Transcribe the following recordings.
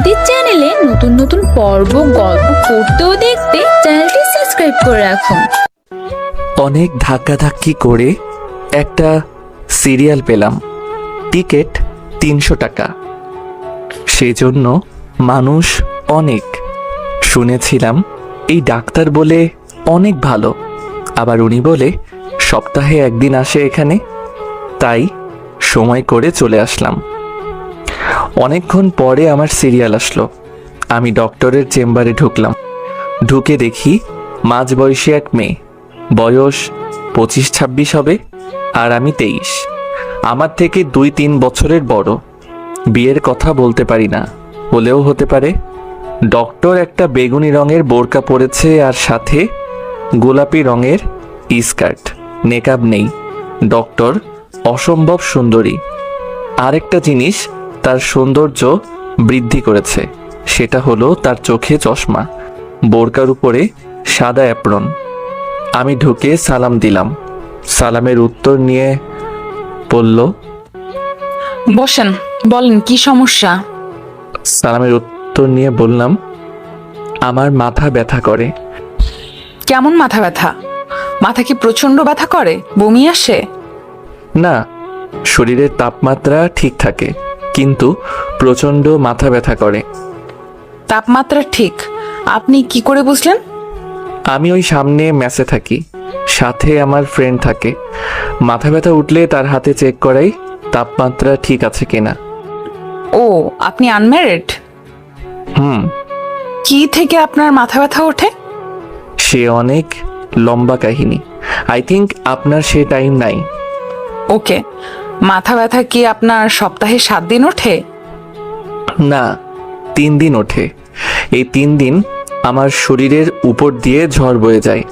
আমাদের চ্যানেলে নতুন নতুন পর্ব গল্প পড়তে ও দেখতে চ্যানেলটি সাবস্ক্রাইব করে রাখুন। অনেক ধাক্কাধাক্কি করে একটা সিরিয়াল পেলাম, টিকিট 300 টাকা। সেজন্য মানুষ অনেক। শুনেছিলাম এই ডাক্তার বলে অনেক ভালো, আবার উনি বলে সপ্তাহে একদিন আসে এখানে, তাই সময় করে চলে আসলাম। অনেকক্ষণ পরে আমার সিরিয়াল আসলো। আমি ডক্টরের চেম্বারে ঢুকলাম। ঢুকে দেখি মাঝবয়সী এক মেয়ে, বয়স 25-26 হবে, আর আমি 23। আমার থেকে 2-3 বছরের বড়। বিয়ের কথা বলতে পারি না, হলেও হতে পারে। ডক্টর একটা বেগুনি রঙের বোরকা পরেছে আর সাথে গোলাপি রঙের স্কার্ট, নেকাব নেই। ডক্টর অসম্ভব সুন্দরী। আরেকটা জিনিস তার সৌন্দর্য বৃদ্ধি করেছে, সেটা হলো তার চোখে চশমা, বোরকার উপরে সাদা অ্যাপ্রন। আমি ঢুকে সালাম দিলাম। সালামের উত্তর নিয়ে বলল, বসেন, বলেন কি সমস্যা? সালামের উত্তর নিয়ে বললাম, আমার মাথা ব্যথা করে। কেমন মাথা ব্যথা? মাথা কি প্রচন্ড ব্যথা করে? বমি আসে? না, শরীরের তাপমাত্রা ঠিক থাকে, কিন্তু প্রচণ্ড মাথা ব্যথা করে। তাপমাত্রা ঠিক? আপনি কি করে বুঝলেন? আমি ওই সামনে মেসে থাকি, সাথে আমার ফ্রেন্ড থাকে। মাথা ব্যথা উঠলে তার হাতে চেক করাই তাপমাত্রা ঠিক আছে কিনা। ও, আপনি আনম্যারিড? হুম। কি থেকে আপনার মাথা ব্যথা ওঠে? সে অনেক লম্বা কাহিনী, আই থিঙ্ক আপনার সে টাইম নাই। ওকে, মাথা ব্যথা কি আপনার সপ্তাহে 7 দিন ওঠে? না, 3 দিন ওঠে। এই 3 দিন আমার শরীরের উপর দিয়ে ঝড় বয়ে যায়।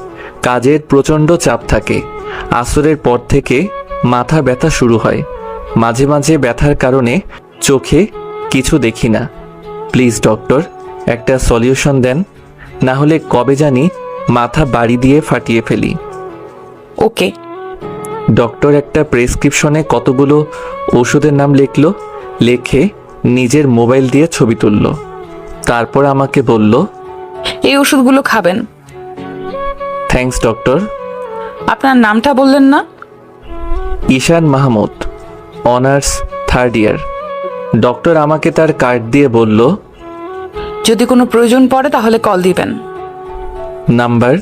কাজের প্রচণ্ড চাপ থাকে। আসরের পর থেকে মাথা ব্যথা শুরু হয়। মাঝে মাঝে ব্যথার কারণে চোখে কিছু দেখি না। প্লিজ ডক্টর, একটা সলিউশন দেন, না হলে কবে জানি মাথা বাড়ি দিয়ে ফাটিয়ে ফেলি। ওকে। ডক্টর একটা প্রেসক্রিপশনে কতগুলো ওষুধের নাম লিখলো, লেখে নিজের মোবাইল দিয়ে ছবি তুলল। তারপর আমাকে বলল, এই ওষুধগুলো খাবেন। Thanks doctor. আপনার নামটা বললেন না? ঈশান মাহমুদ, অনার্স 3rd ইয়ার। ডক্টর আমাকে তার কার্ড দিয়ে বলল, যদি কোনো প্রয়োজন পড়ে তাহলে কল দিবেন। নাম্বার?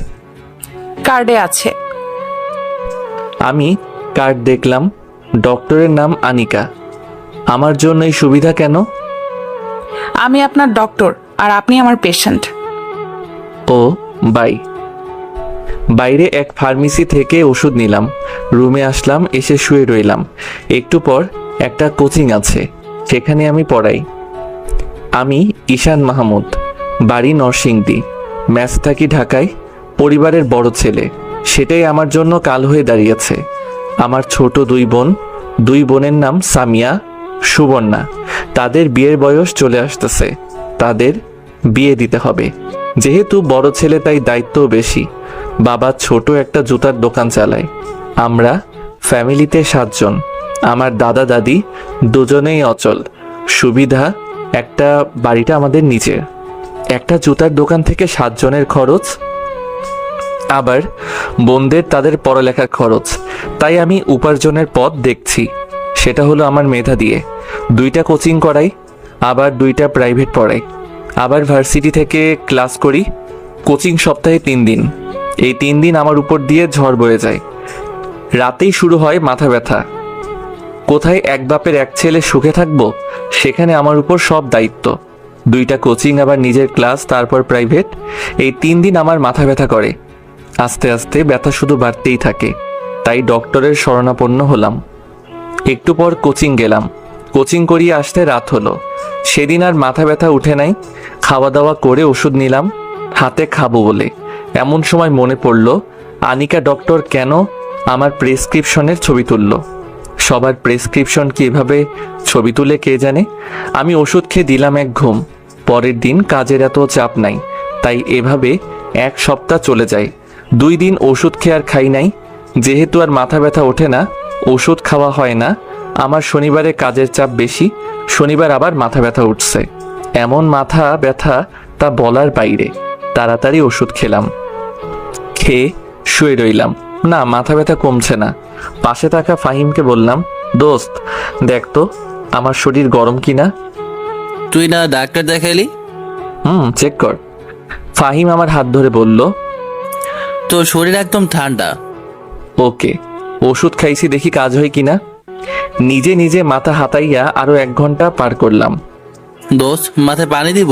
কার্ডে আছে। আমি কার্ড দেখলাম। ডক্টরের নাম আনিকা। আমার জন্য এই সুবিধা কেন? আমি আপনার ডক্টর আর আপনি আমার পেশেন্ট। O by. বাইরে এক ফার্মেসি থেকে ওষুধ নিলাম, রুমে আসলাম, এসে শুয়ে রইলাম। একটু পর একটা কোচিং আছে, সেখানে আমি পড়াই। আমি ঈশান মাহমুদ, বাড়ি নরসিংদী, ম্যাচ থাকি ঢাকায়, পরিবারের বড় ছেলে। সেটাই আমার জন্য কাল হয়ে দাঁড়িয়েছে। আমার ছোট 2 বোন, 2 বোনের নাম সামিয়া, সুবর্ণা। তাদের বিয়ের বয়স চলে আসতেছে, তাদের বিয়ে দিতে হবে। যেহেতু বড় ছেলে তাই দায়িত্বও বেশি। বাবা ছোট একটা জুতার দোকান চালায়। আমরা ফ্যামিলিতে 7 জন। আমার দাদা দাদি দুজনেই অচল। সুবিধা একটা, বাড়িটা আমাদের নিজের। একটা জুতার দোকান থেকে 7 জনের খরচ, আবার বোনদের তাদের পড়ালেখার খরচ। তাই আমি উপার্জনের পথ দেখছি, সেটা হলো আমার মেধা দিয়ে 2টা কোচিং করাই, আবার 2টা প্রাইভেট পড়াই, আবার ভার্সিটি থেকে ক্লাস করি। কোচিং সপ্তাহে 3 দিন। এই 3 দিন আমার উপর দিয়ে ঝড় বয়ে যায়। রাতেই শুরু হয় মাথা ব্যথা। কোথায় এক বাপের এক ছেলে সুখে থাকবো, সেখানে আমার উপর সব দায়িত্ব। 2টা কোচিং, আবার নিজের ক্লাস, তারপর প্রাইভেট। এই 3 দিন আমার মাথা ব্যথা করে। আস্তে আস্তে ব্যথা শুধু বাড়তেই থাকে। তাই ডক্টরের শরণাপন্ন হলাম। একটু পর কোচিং গেলাম। কোচিং করিয়ে আসতে রাত হলো। সেদিন আর মাথা ব্যথা উঠে নাই। খাওয়া দাওয়া করে ওষুধ নিলাম হাতে খাবো বলে। এমন সময় মনে পড়ল, আনিকা ডক্টর কেন আমার প্রেসক্রিপশনের ছবি তুলল। সবার প্রেসক্রিপশন কি এভাবে ছবি তুলে কে জানে। আমি ওষুধ খেয়ে দিলাম এক ঘুম। পরের দিন কাজের এত চাপ নাই, তাই এভাবে 1 সপ্তাহ চলে যায়। 2 দিন ওষুধ খেয়ে আর খাই নাই। যেহেতু আর মাথা ব্যথা ওঠে না, ওষুধ খাওয়া হয় না। আমার শনিবারে কাজের চাপ বেশি, শনিবার আবার মাথা ব্যথা উঠছে। এমন মাথা ব্যথা তা বলার বাইরে। তাড়াতাড়ি ওষুধ খেলাম, খেয়ে শুয়ে রইলাম। না, মাথা ব্যথা কমছে না। পাশে থাকা ফাহিমকে বললাম, দোস্ত দেখ তো আমার শরীর গরম কিনা। তুই না ডাক্তার দেখাইলি? চেক কর। ফাহিম আমার হাত ধরে বলল, তোর শরীর একদম ঠান্ডা। ওকে, ওষুধ খাইছি, দেখি কাজ হয় কিনা। নিজে নিজে মাথা হাতাইয়া আরো 1 ঘন্টা পার করলাম। দোস্ত, মাথায় পানি দিব?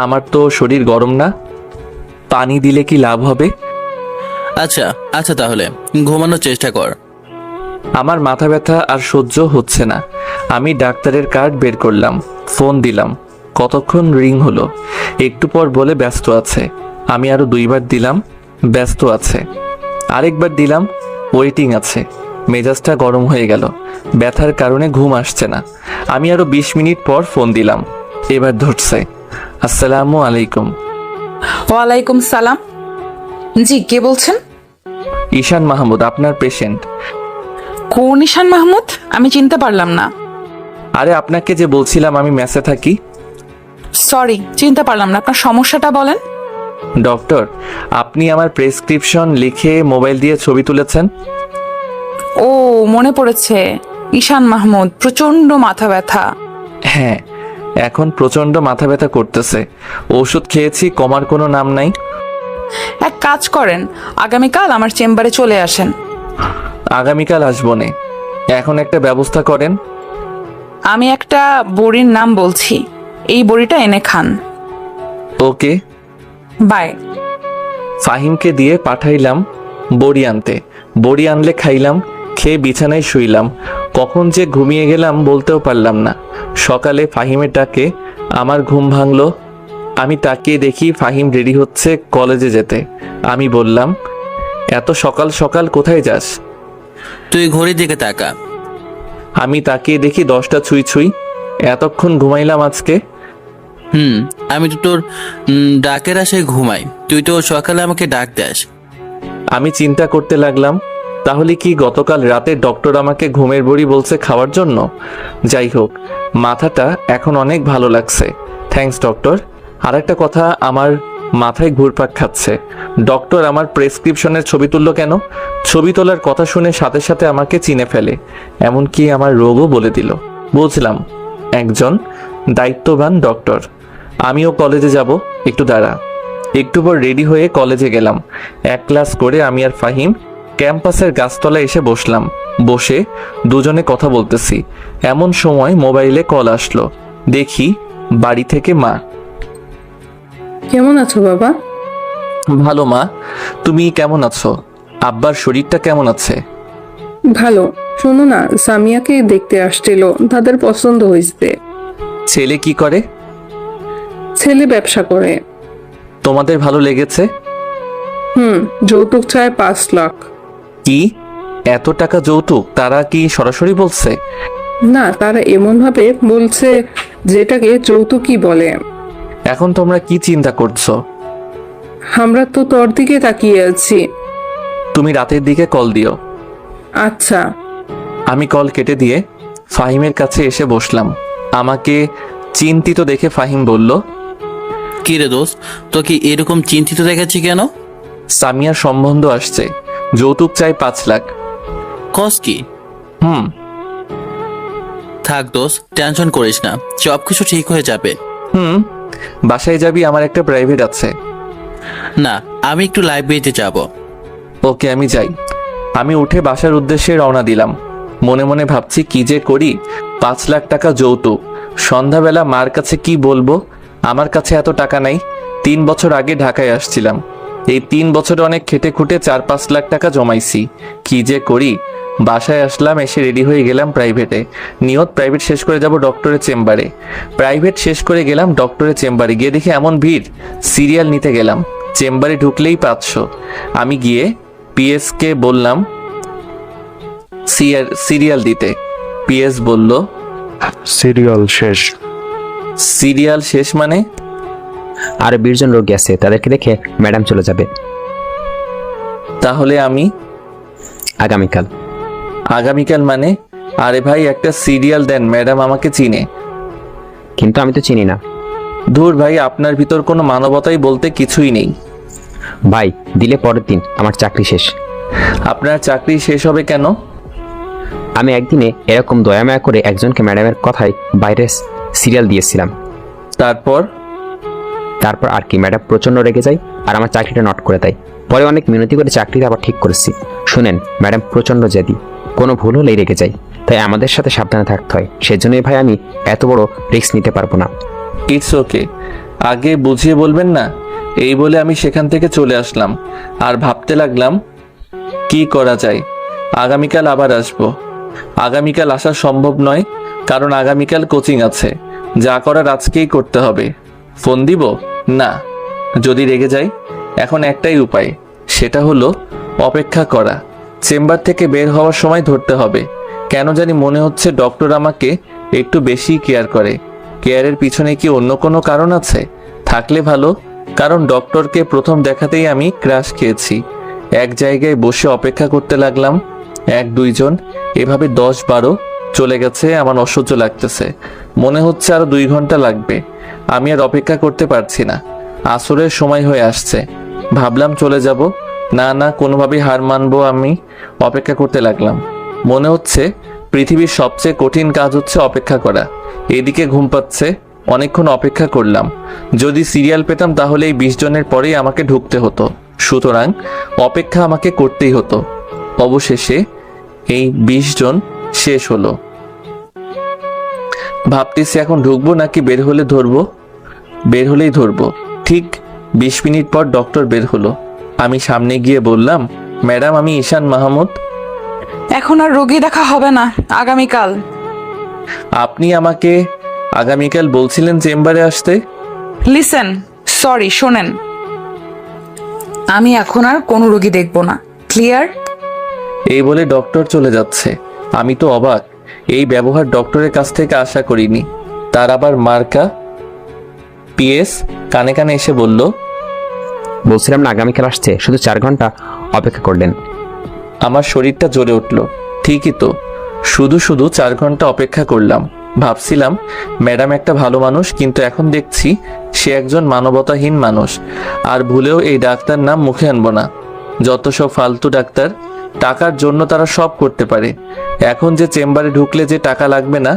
আমার তো শরীর গরম না, পানি দিলে কি লাভ হবে? আচ্ছা আচ্ছা, তাহলে ঘুমানোর চেষ্টা কর। আমার মাথা ব্যথা আর সহ্য হচ্ছে না। আমি ডাক্তারের কার্ড বের করলাম, ফোন দিলাম। কতক্ষণ রিং হলো। একটু পর বলে ব্যস্ত আছে। আমি আরো 2 বার দিলাম, ব্যস্ত আছে। আরেকবার দিলাম, ওয়েটিং আছে। মেজাজটা গরম হয়ে গেল। ব্যথার কারণে ঘুম আসছে না। আমি আরো 20 মিনিট পর ফোন দিলাম, এবার ধরছে। আসসালামু আলাইকুম। ওয়ালাইকুম সালাম। জি, কে বলছেন? ঈশান মাহমুদ, আপনার পেশেন্ট। কোন ঈশান মাহমুদ? আমি চিনতে পারলাম না। আরে আপনাকে যে বলছিলাম আমি মেসে থাকি। সরি, চিনতে পারলাম না। আপনার সমস্যাটা বলেন। ডক্টর, আপনি আমার প্রেসক্রিপশন লিখে মোবাইল দিয়ে ছবি তুলেছেন। ও, মনে পড়েছে। ঈশান মাহমুদ, প্রচন্ড মাথা ব্যথা। হ্যাঁ, এখন প্রচন্ড মাথা ব্যথা করতেছে। ওষুধ খেয়েছি, কমার কোনো নাম নাই। এক কাজ করেন, আগামীকাল আমার চেম্বারে চলে আসেন। আগামীকাল আসবো নে, এখন একটা ব্যবস্থা করেন। আমি একটা বড়ির নাম বলছি, এই বড়িটা এনে খান। ওকে। বাই। ফাহিমকে দিয়ে পাঠাইলাম বড়ি আনতে। বড়ি আনলে খাইলাম, খেয়ে বিছানায় শুইলাম। কখন যে ঘুমিয়ে গেলাম বলতেও পারলাম না। সকালে ফাহিমের ডাকে আমার ঘুম ভাঙলো। আমি তাকিয়ে দেখি ফাহিম রেডি হচ্ছে কলেজে যেতে। আমি বললাম, এত সকাল সকাল কোথায় যাস? তুই ঘড়ির দিকে তাকা। আমি তাকিয়ে দেখি 10টা ছুঁই ছুঁই। এতক্ষণ ঘুমাইলাম আজকে। আমি তো তোর ডাকের আশায় ঘুমাই, তুই তো সকালে আমাকে ডাক দেস। আমি চিন্তা করতে লাগলাম, তাহলে কি গতকাল রাতে ডক্টর আমাকে ঘুমের বড়ি বলছে খাওয়ার জন্য? যাই হোক, মাথাটা এখন অনেক ভালো লাগছে। Thanks doctor. আর একটা কথা আমার মাথায় ঘুরপাক খাচ্ছে। ডক্টর আমার প্রেসক্রিপশনের ছবি তুললো কেন? ছবি তোলার কথা শুনে সাথে সাথে আমাকে চিনে ফেলে, এমনকি আমার রোগও বলে দিল। বুঝলাম, একজন দায়িত্ববান ডক্টর। আমিও কলেজে যাব, একটু দাঁড়া। একটু পর রেডি হয়ে কলেজে গেলাম। 1 ক্লাস করে আমি আর ফাহিম ক্যাম্পাসের গাছতলায় এসে বসলাম। বসে দুজনে কথা বলতেছি, এমন সময় মোবাইলে কল আসলো। দেখি বাড়ি থেকে মা। কেমন আছো বাবা? ভালো মা, তুমি কেমন আছো? আব্বার শরীরটা কেমন আছে? ভালো। শোনো না, সামিয়াকে দেখতে আসছিল, তাদের পছন্দ হয়েছে। ছেলে কি করে? ছেলে ব্যবসা করে। তোমাদের ভালো লেগেছে? যৌতুক চায় 5 লাখ। কি, এত টাকা যৌতুক? তারা কি সরাসরি বলছে? না, তারা এমন ভাবে বলছে যেটাকে যৌতুকই বলে। এখন তোমরা কি চিন্তা করছো? আমরা তো তোর দিকে তাকিয়ে আছি। তুমি রাতের দিকে কল দিও। আচ্ছা। আমি কল কেটে দিয়ে ফাহিমের কাছে এসে বসলাম। আমাকে চিন্তিত দেখে ফাহিম বলল, কি রে দোস্ত, তোকে এরকম চিন্তিত দেখাচ্ছি কেন? সামিয়ার সম্বন্ধ আসছে, যৌতুক চাই 5 লাখ। কস কি? থাক দোস্ত, টেনশন করিস না, সব কিছু ঠিক হয়ে যাবে। বাসায় যাবি? আমার একটা প্রাইভেট আছে। না, আমি একটু লাইব্রেরিতে যাব। ওকে, আমি যাই। আমি উঠে বাসার উদ্দেশ্যে রওনা দিলাম। মনে মনে ভাবছি কি যে করি। 5 লাখ টাকা যৌতুক। সন্ধ্যাবেলা মার কাছে কি বলবো? আমার কাছে এত টাকা নাই। 3 বছর আগে ঢাকায় আসছিলাম। এই 3 বছরে অনেক খেটে খুঁটে 4-5 লাখ টাকা জমাইছি। কি যে করি। বাসায় আসলাম, এসে রেডি হয়ে গেলাম প্রাইভেটে। নিয়ত প্রাইভেট শেষ করে যাব ডক্টরের চেম্বারে। প্রাইভেট শেষ করে গেলাম ডক্টরের চেম্বারে। গিয়ে দেখি এমন ভিড়, সিরিয়াল নিতে গেলাম। চেম্বারে ঢুকলেই 500। আমি গিয়ে পিএসকে বললাম সিরিয়াল দিতে। পিএস বলল, সিরিয়াল শেষ। সিরিয়াল শেষ মানে? আর 20 জন রোগী আছে, তাদেরকে দেখে ম্যাডাম চলে যাবে। তাহলে আমি আগামীকাল। আগামীকাল মানে? আরে ভাই, একটা সিরিয়াল দেন, ম্যাডাম আমাকে চিনে। কিন্তু আমি তো চিনি না। ধুর ভাই, আপনার ভিতর কোনো মানবতাই বলতে কিছুই নেই। ভাই দিলে পরের দিন আমার চাকরি শেষ। আপনার চাকরি শেষ হবে কেন? আমি একদিনে এরকম দয়ামায়া করে একজনকে ম্যাডামের কথায় বাইরে সিরিয়াল দিয়েছিলাম। তারপর আর কি, ম্যাডাম প্রচণ্ড রেগে যায় আর আমার চাকরিটা নট করে দেয়। পরে অনেক মিনতি করে চাকরিটা আবার ঠিক করেছি। শুনেন, ম্যাডাম প্রচণ্ড জেদি, কোনো ভুল হলেই রেগে যায়, তাই আমাদের সাথে সাবধানে থাকতে হয়। সেজন্যই ভাই আমি এত বড় রিস্ক নিতে পারবো না। ইটস ওকে, আগে বুঝিয়ে বলবেন না? এই বলে আমি সেখান থেকে চলে আসলাম আর ভাবতে লাগলাম কি করা যায়। আগামীকাল আবার আসবো। আগামীকাল আসা সম্ভব নয়, কারণ আগামীকাল কোচিং আছে। যা করার আজকেই করতে হবে। ফোন দিব না, যদি রেগে যাই। এখন একটাই উপায়, সেটা হলো অপেক্ষা করা। চেম্বার থেকে বের হওয়ার সময় ধরতে হবে। কেন জানি মনে হচ্ছে ডক্টর আমাকে একটু বেশি কেয়ার করে। কেয়ারের পিছনে কি অন্য কোনো কারণ আছে? থাকলে ভালো, কারণ ডক্টরকে প্রথম দেখাতেই আমি ক্রাশ খেয়েছি। এক জায়গায় বসে অপেক্ষা করতে লাগলাম, 1-2 জন, এভাবে 10-12 চলে গেছে। আমার অসহ্য লাগতেছে, মনে হচ্ছে আরো 2 ঘন্টা লাগবে। আমি আর অপেক্ষা করতে পারছি না। আসরের সময় হয়ে আসছে। ভাবলাম চলে যাব, না কোনোভাবেই হার মানবো। আমি অপেক্ষা করতে লাগলাম। মনে হচ্ছে পৃথিবীর সবচেয়ে কঠিন কাজ হচ্ছে অপেক্ষা করা। এদিকে ঘুম পাচ্ছে। অনেকক্ষণ অপেক্ষা করলাম। যদি সিরিয়াল পেতাম তাহলে এই 20 জনের পরেই আমাকে ঢুকতে হতো। সুতরাং অপেক্ষা আমাকে করতেই হতো। অবশেষে এই 20 জন শেষ হলো। ভাবতেছি এখন ঢুকবো নাকি বের হলে ধরবো। বের হলেই ধরবো। ঠিক 20 মিনিট পর ডক্টর বের হলো। আমি সামনে গিয়ে বললাম, ম্যাডাম আমি ঈশান মাহমুদ। এখন আর রোগী দেখা হবে না, আগামীকাল। আপনি আমাকে আগামীকাল বলছিলেন চেম্বারে আসতে। লিসেন, সরি, শোনেন, আমি এখন আর কোনো রোগী দেখব না। ক্লিয়ার? এই বলে ডক্টর চলে যাচ্ছে। আমি তো অবাক, এই ব্যবহার ডক্টরের কাছ থেকে আশা করিনি। তার আবার মার্কা পিএস কানে কানে এসে বলল, বলছিলাম না আগামীকাল আসছে, শুধু 4 ঘন্টা অপেক্ষা করলেন। আমার শরীরটা জ্বলে উঠল। ঠিকই তো, শুধু 4 ঘন্টা অপেক্ষা করলাম। ভাবছিলাম ম্যাডাম একটা ভালো মানুষ, কিন্তু এখন দেখছি সে একজন মানবতাহীন মানুষ। আর ভুলেও এই ডাক্তার নাম মুখে আনবো না। যত সব ফালতু ডাক্তার, টাকার জন্য তারা সব করতে পারে। এখন যে চেম্বারে ঢুকলে যে টাকা লাগবে না,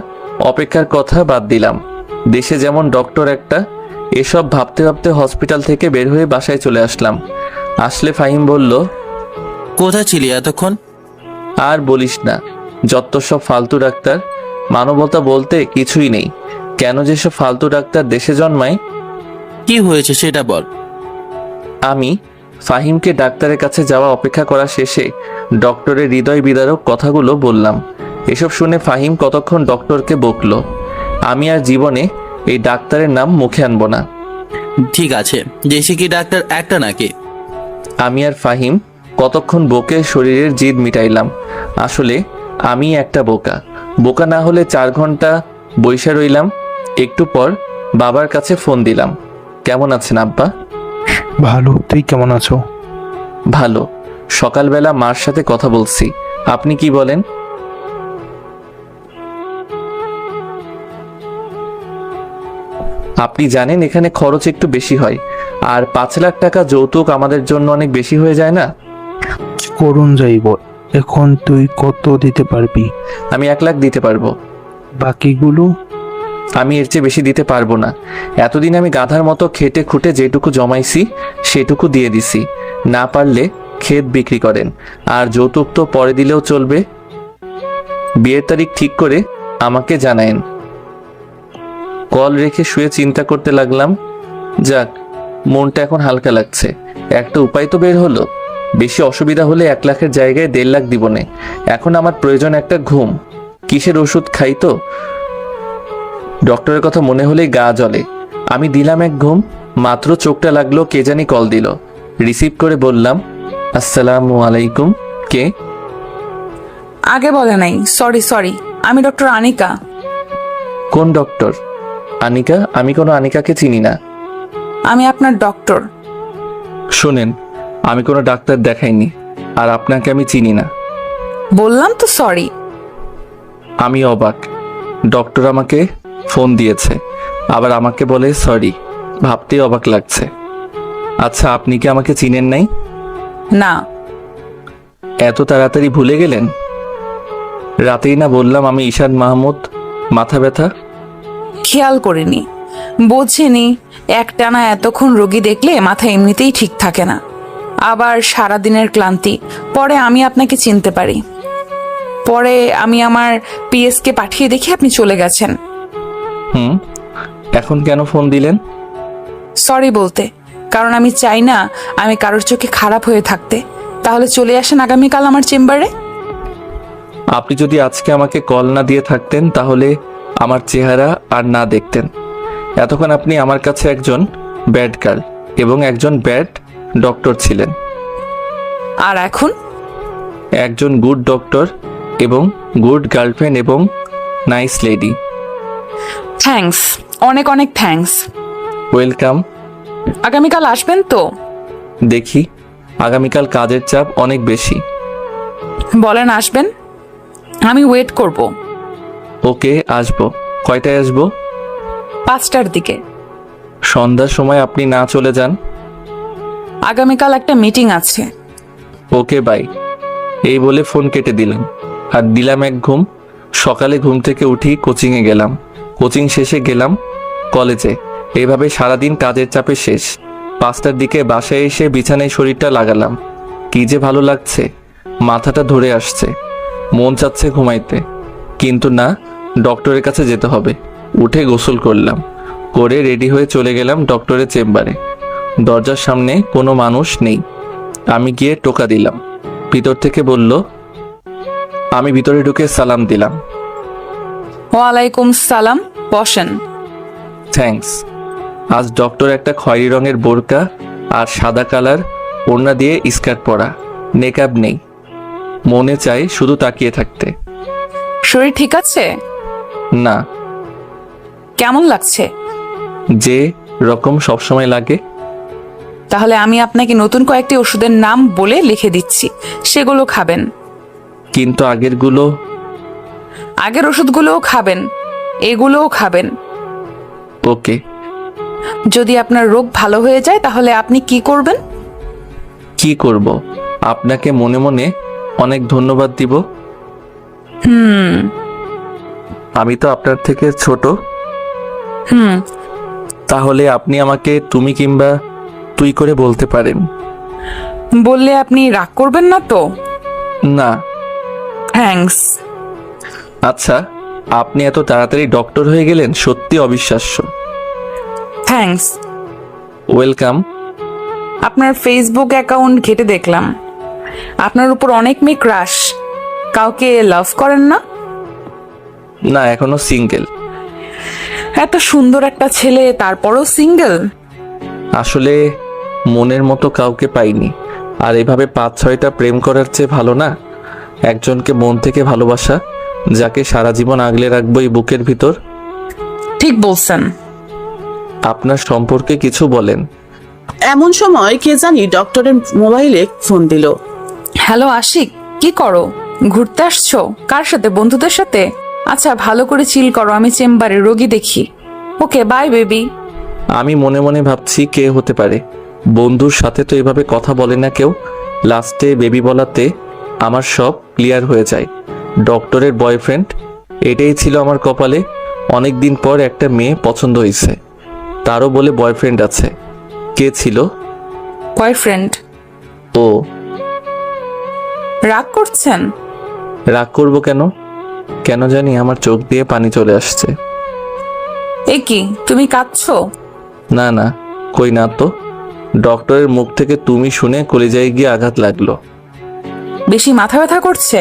অপেক্ষার কথা বাদ দিলাম। দেশে যেমন ডক্টর একটা। এসব ভাবতে ভাবতে হসপিটাল থেকে বের হয়ে বাসায় চলে আসলাম। আসলে ফাহিম বলল, কোথায় ছিলি এতক্ষণ? আর বলিস না, যত সব ফালতু ডাক্তার। মানবতা বলতে কিছুই নেই। কেন যেসব ফালতু ডাক্তার দেশে জন্মায়। কি হয়েছে সেটা বল। আমি ফাহিমকে ডাক্তারের কাছে যাওয়া অপেক্ষা করা শেষে ডক্টরের হৃদয় বিদারক কথাগুলো বললাম। এসব শুনে ফাহিম কতক্ষণ ডক্টরকে বকলো। আমি আর জীবনে এই ডাক্তারের নাম মুখে আনবো না। ঠিক আছে, দেশে কি ডাক্তার একটা নাকি? আমি আর ফাহিম কতক্ষণ বকে শরীরের জিদ মিটাইলাম। আসলে আমি একটা বোকা না হলে 4 ঘন্টা বইসা রইলাম। একটু পর বাবার কাছে ফোন দিলাম। কেমন আছেন আব্বা? ভালো, তুই কেমন আছো? ভালো। সকালবেলা মার সাথে কথা বলছি। আপনি কি বলেন? আপনি জানেন এখানে খরচ একটু বেশি হয়, আর 5 লাখ টাকা যৌতুক আমাদের জন্য অনেক বেশি হয়ে যায় না? করুণ যাইব। এখন তুই কত দিতে পারবি? আমি 1 লাখ দিতে পারবো। বাকিগুলো? আমি এর চেয়ে বেশি দিতে পারবো না। এতদিন আমি গাধার মতো খেটে খুঁটে যেটুকু জমাইছি সেটুকু দিয়ে দিছি। না পারলে ক্ষেত বিক্রি করেন, আর যৌতুক তো পরে দিলেও চলবে। বিয়ের তারিখ ঠিক করে আমাকে জানায়েন। কল রেখে শুয়ে চিন্তা করতে লাগলাম। যাক, মনটা এখন হালকা লাগছে। একটা উপায় তো বের হলো। বেশি অসুবিধা হলে 1 লাখের জায়গায় 1.5 লাখ দিব নে। এখন আমার প্রয়োজন একটা ঘুম। কিসের ওষুধ খাই তো? ডক্টরের কথা মনে হলেই গা জ্বলে। আমি দিলাম এক ঘুম। মাত্র চোখটা লাগলো কে জানি কল দিল। রিসিভ করে বললাম, আসসালামু আলাইকুম। কে? আগে বলে নাই। সরি, আমি ডক্টর আনিকা। কোন ডক্টর? আনিকা? আমি কোনো আনিকাকে চিনি না। আমি আপনার ডক্টর। শোনেন, আমি কোনো ডাক্তার দেখাইনি, আর আপনাকে আমি চিনি না। বললাম তো সরি। আমি অবাক। ডক্টর আমাকে ফোন দিয়েছে, আবার আমাকে বলে সরি, ভাবতেই অবাক লাগছে। আচ্ছা, আপনি কি আমাকে চিনেন নাই? না। এত তাড়াতাড়ি ভুলে গেলেন? রাতেই না বললাম আমি ঈশান মাহমুদ, মাথা ব্যথা। খেয়াল করিনি, বোঝেনি। একটানা এতক্ষণ রোগী দেখলে মাথা এমনিতেই ঠিক থাকে না, আবার সারাদিনের ক্লান্তি। পরে আমি আপনাকে চিনতে পারি। পরে আমি আমার পিএসকে পাঠিয়ে দেখি আপনি চলে গেছেন। এখন কেন ফোন দিলেন? সরি বলতে, কারণ আমি চাই না আমি কারোর চোখে খারাপ হয়ে থাকতে। তাহলে চলে আসেন আগামীকাল আমার চেম্বারে। আপনি যদি আজকে আমাকে কল না দিয়ে থাকতেন তাহলে আমার চেহারা আর না দেখতেন। এতক্ষণ আপনি আমার কাছে একজন ব্যাড গার্ল এবং একজন ব্যাড ডক্টর ছিলেন। আর এখন একজন গুড ডক্টর এবং গুড গার্লফ্রেন্ড এবং নাইস লেডি। থ্যাঙ্কস, অনেক অনেক থ্যাঙ্কস। ওয়েলকাম। আগামীকাল আসবেন তো? দেখি, আগামীকাল কাজের চাপ অনেক বেশি। বলেন আসবেন, আমি ওয়েট করব। ওকে, আসবো। কয়টায় আসবো? 5টার দিকে। সন্ধ্যার সময় আপনি না চলে যান। আগামীকাল একটা মিটিং আছে। ওকে, বাই। এই বলে ফোন কেটে দিলাম আর দিলাম এক ঘুম। সকালে ঘুম থেকে উঠি কোচিংয়ে গেলাম, কোচিং শেষে গেলাম কলেজে। এইভাবে সারাদিন কাজের চাপে শেষ। 5টার দিকে বাসায় এসে বিছানায় শরীরটা লাগালাম। কি যে ভালো লাগছে, মাথাটা ধরে আসছে, মন চাচ্ছে ঘুমাইতে, কিন্তু না, ডক্টরের কাছে যেতে হবে। উঠে গোসল করলাম, করে রেডি হয়ে চলে গেলাম ডক্টরের চেম্বারে। দরজার সামনে কোনো মানুষ নেই। আমি গিয়ে টোকা দিলাম। ভিতর থেকে বলল। আমি ভিতরে ঢুকে সালাম দিলাম। ওয়ালাইকুম সালাম, বসেন। থ্যাঙ্কস। আজ ডক্টর একটা খয়েরি রঙের বোরকা আর সাদা কালার ওড়না দিয়ে স্কার্ট পরা, নেকআপ নেই। মনে চাই শুধু তাকিয়ে থাকতে। শরীর ঠিক আছে? না। কেমন লাগছে? যে রকম সবসময় লাগে। তাহলে আমি আপনাকে নতুন কয়েকটি ওষুধের নাম বলে লিখে দিচ্ছি, সেগুলো খাবেন। কিন্তু আগেরগুলো? আগের ওষুধগুলোও খাবেন, এগুলোও খাবেন। ওকে। যদি আপনার রোগ ভালো হয়ে যায় তাহলে আপনি কি করবেন? কি করব? আপনাকে মনে মনে অনেক ধন্যবাদ দিব। আমি তো আপনার থেকে ছোট। তাহলে আপনি আমাকে তুমি কিংবা তুই করে বলতে পারেন। বললে আপনি রাগ করবেন না তো? না। থ্যাঙ্কস। আচ্ছা, আপনি এত তাড়াতাড়ি ডক্টর হয়ে গেলেন, সত্যি অবিশ্বাস্য। থ্যাঙ্কস। ওয়েলকাম। আপনার ফেসবুক অ্যাকাউন্ট ঘেটে দেখলাম, আপনার উপর অনেক মেয়ে ক্রাশ। কাউকে লাভ করেন না? না, এখনো সিঙ্গেল। এত সুন্দর একটা ছেলে, তারপরও সিঙ্গেল? আসলে মনের মতো কাউকে পাইনি। আর এভাবে 5-6টা প্রেম করার চেয়ে ভালো না একজনকে মন থেকে ভালোবাসা, যাকে সারা জীবন আগলে রাখবো এই বুকের ভিতর। ঠিক বলছেন। আপনার সম্পর্কে কিছু বলেন। এমন সময় কে জানি ডক্টরের মোবাইলে ফোন দিল। হ্যালো আশিক, কি করো? ঘুরতে আসছো? কার সাথে? বন্ধুদের সাথে? আচ্ছা, ভালো করে চিল করো, আমি চেম্বারে রোগী দেখি। ওকে, বাই বেবি। আমি মনে মনে ভাবছি কে হতে পারে। বন্ধুর সাথে তো এভাবে কথা বলে না কেউ। লাস্টে বেবি বলাতে আমার সব ক্লিয়ার হয়ে যায়। ডক্টরের বয়ফ্রেন্ড, এটাই ছিল আমার কপালে। অনেক দিন পর একটা মেয়ে পছন্দ হয়েছে, তারও বলে বয়ফ্রেন্ড আছে। কে ছিল? বয়ফ্রেন্ড? ও। রাগ করছেন? রাগ করবো কেন? কেন জানি আমার চোখ দিয়ে পানি চলে আসছে। এ কি, তুমি কাঁদছো? না না, কই না তো। ডক্টরের মুখ থেকে তুমি শুনে কলিজায় গিয়ে আঘাত লাগলো। বেশি মাথা ব্যথা করছে?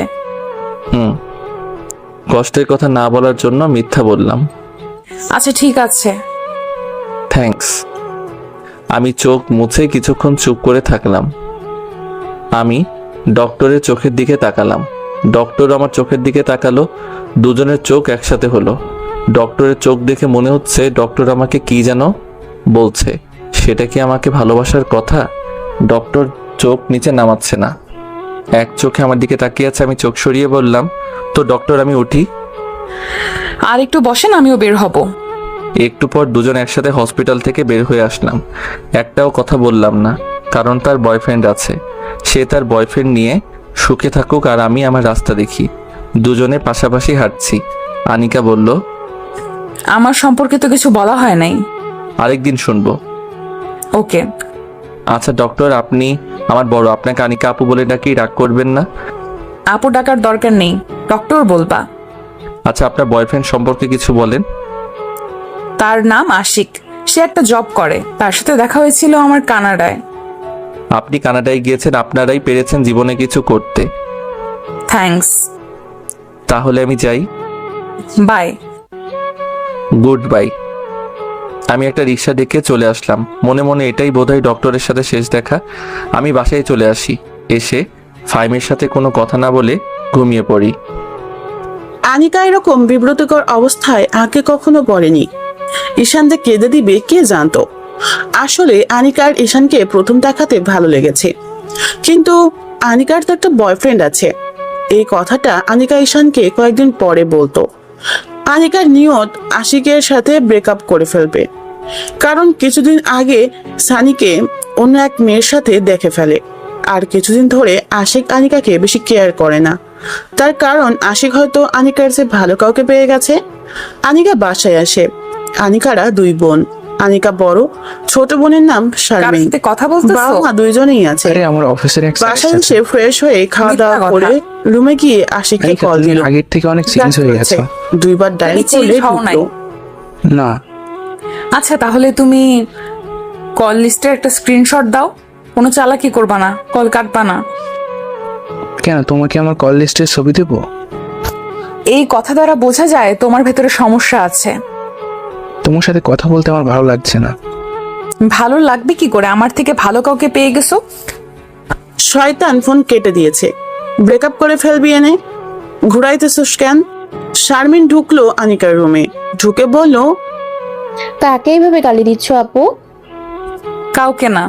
কষ্টের কথা না বলার জন্য মিথ্যা বললাম। আচ্ছা ঠিক আছে। থ্যাঙ্কস। আমি চোখ মুছে কিছুক্ষণ চুপ করে থাকলাম। আমি ডক্টরের চোখের দিকে তাকালাম, ডক্টর আমার চোখের দিকে তাকালো। দুজনের চোখ একসাথে হলো। ডক্টরের চোখ দেখে মনে হচ্ছে ডক্টর আমাকে কি যেন বলছে। সেটা কি আমাকে ভালোবাসার কথা? ডক্টর চোখ নিচে নামাচ্ছে না, এক চোখে আমার দিকে তাকিয়ে আছে। আমি চোখ সরিয়ে বললাম, তো ডক্টর আমি উঠি? আর একটু বসেন, আমিও বের হব। একটু পর দুজন একসাথে হসপিটাল থেকে বের হয়ে আসলাম। একটাও কথা বললাম না, কারণ তার বয়ফ্রেন্ড আছে। সে তার বয়ফ্রেন্ড নিয়ে সুখে থাকুক আর আমি আমার রাস্তা দেখি। দুজনে পাশাপাশি হাঁটছি। আনিকা বলল, আমার সম্পর্কে তো কিছু বলা হয় নাই। আরেকদিন শুনবো। ওকে। আচ্ছা ডক্টর, আপনি আমার বড়, আপনাকে আনিকা আপু বলে ডাকি, রাগ করবেন না? আপু ডাকার দরকার নেই, ডক্টর বলবা। আচ্ছা, আপনার বয়ফ্রেন্ড সম্পর্কে কিছু বলেন। তার নাম আশিক। সে একটা জব করে। তার সাথে দেখা হয়েছিল আমার কানাডায়। আপনি কানাডায় গিয়েছেন, আপনারাই পেরেছেন জীবনে কিছু করতে। থ্যাঙ্কস। তাহলে আমি যাই। বাই। Good bye. আমি একটা রিক্সা ডেকে চলে আসলাম। মনে মনে এটাই বোধহয় ডক্টরের সাথে শেষ দেখা। আমি বাসায় চলে আসি। এসে ফাইমের সাথে কোনো কথা না বলে ঘুমিয়ে পড়ি। আনিকা এরকম বিব্রতকর অবস্থায় আগে কখনো পড়েনি। ঈশান যে কেঁদে দিবে কে জানতো। আসলে আনিকার ঈশানকে প্রথম দেখাতে ভালো লেগেছে, কিন্তু আনিকার তো একটা বয়ফ্রেন্ড আছে। এই কথাটা আনিকা ঈশানকে কয়েকদিন পরে বলতো। আনিকার নিয়ত আশিকের সাথে ব্রেকআপ করে ফেলবে, কারণ কিছুদিন আগে সানিকে অন্য এক মেয়ের সাথে দেখে ফেলে। আর কিছুদিন ধরে আশিক আনিকাকে বেশি কেয়ার করে না। তার কারণ আশিক হয়তো আনিকার চেয়ে ভালো কাউকে পেয়ে গেছে। আনিকা বাসায় আসে। আনিকারা দুই বোন। আনিকা বড়, ছোট বোনের নাম কার শারমিন। সাথে কথা বলতেছো? বাবা মা দুইজনেই আছে। আরে আমার অফিসের এক বাসায় এসে ফ্রেশ হয়ে খাওয়া দাওয়া মিথ্যা করে রুমে গিয়ে আশিককে কল দিল। আগের থেকে অনেক চেঞ্জ হয়ে গেছে। দুইবার ডায়াল তুমি করলে change হও নাই। ঢুকলো। না, আচ্ছা, তাহলে তুমি কল লিস্টের একটা স্ক্রিনশট দাও। কোনো চালাকি করবা না, কল কাটবা না। কেন তোমাকে আমার কল লিস্টের ছবি দেবো? এই কথা দ্বারা বোঝা যায় তোমার ভেতরে সমস্যা আছে। তোমার সাথে কথা বলতে আমার ভালো লাগছে না। ভালো লাগবে কি করে? আমার থেকে ভালো কাউকে পেয়ে গেছো। শয়তান ফোন কেটে দিয়েছে। ব্রেকআপ করে ফেলবি এনে ঘুরাইতেছিস কেন? শারমিন ঢুকলো আনিকার রুমে, ঢুকে বলল, কাকে এইভাবে গালি দিচ্ছ আপু? কাউকে না।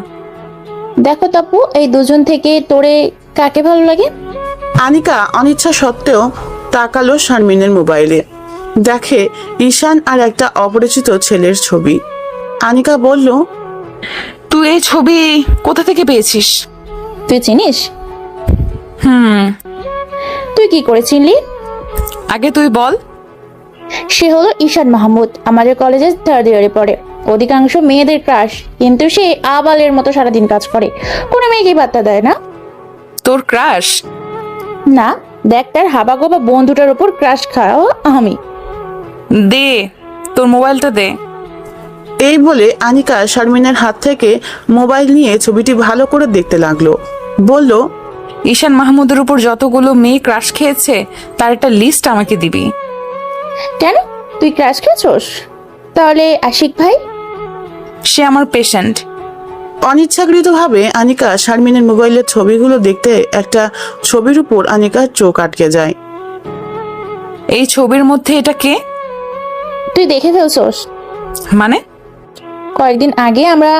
দেখো তো আপু, এই দুজন থেকে তোরে কাকে ভালো লাগে? আনিকা অনিচ্ছা সত্ত্বেও তাকালো শারমিনের মোবাইলে। দেখে ঈশান আর একটা অপরিচিত ছেলের ছবি। আনিকা বলল, তুই এই ছবি কোথা থেকে পেয়েছিস? তুই চিনিস? হুম। তুই কি করে চিনলি? আগে তুই বল। সে হলো ঈশান মাহমুদ, আমাদের কলেজের 3rd ইয়ারে পড়ে। অধিকাংশ মেয়েদের ক্রাশ, কিন্তু সে আবালের মতো সারাদিন কাজ করে, কোনো মেয়েকে পাত্তা দেয় না। তোর ক্রাশ? না, দেখ তার হাবাগোবা বন্ধুটার উপর ক্রাশ খাওয়া আমি। দে তোর মোবাইলটা দে। এই বলে আনিকা শারমিনের হাত থেকে মোবাইল নিয়ে ছবিটি ভালো করে দেখতে লাগলো। বলল, ঈশান মাহমুদের উপর যতগুলো মেয়ে ক্রাশ খেয়েছে তার একটা লিস্ট আমাকে দিবি। কেন, তুই ক্রাশ খেয়েছোস? তাহলে আশিক ভাই? সে আমার পেশেন্ট। অনিচ্ছাকৃতভাবে আনিকা শারমিনের মোবাইলের ছবিগুলো দেখতে একটা ছবির উপর আনিকার চোখ আটকে যায়। এই ছবির মধ্যে এটা কে? তুই দেখে ফেলছোস? মানে? কয়েকদিন আগে আমরা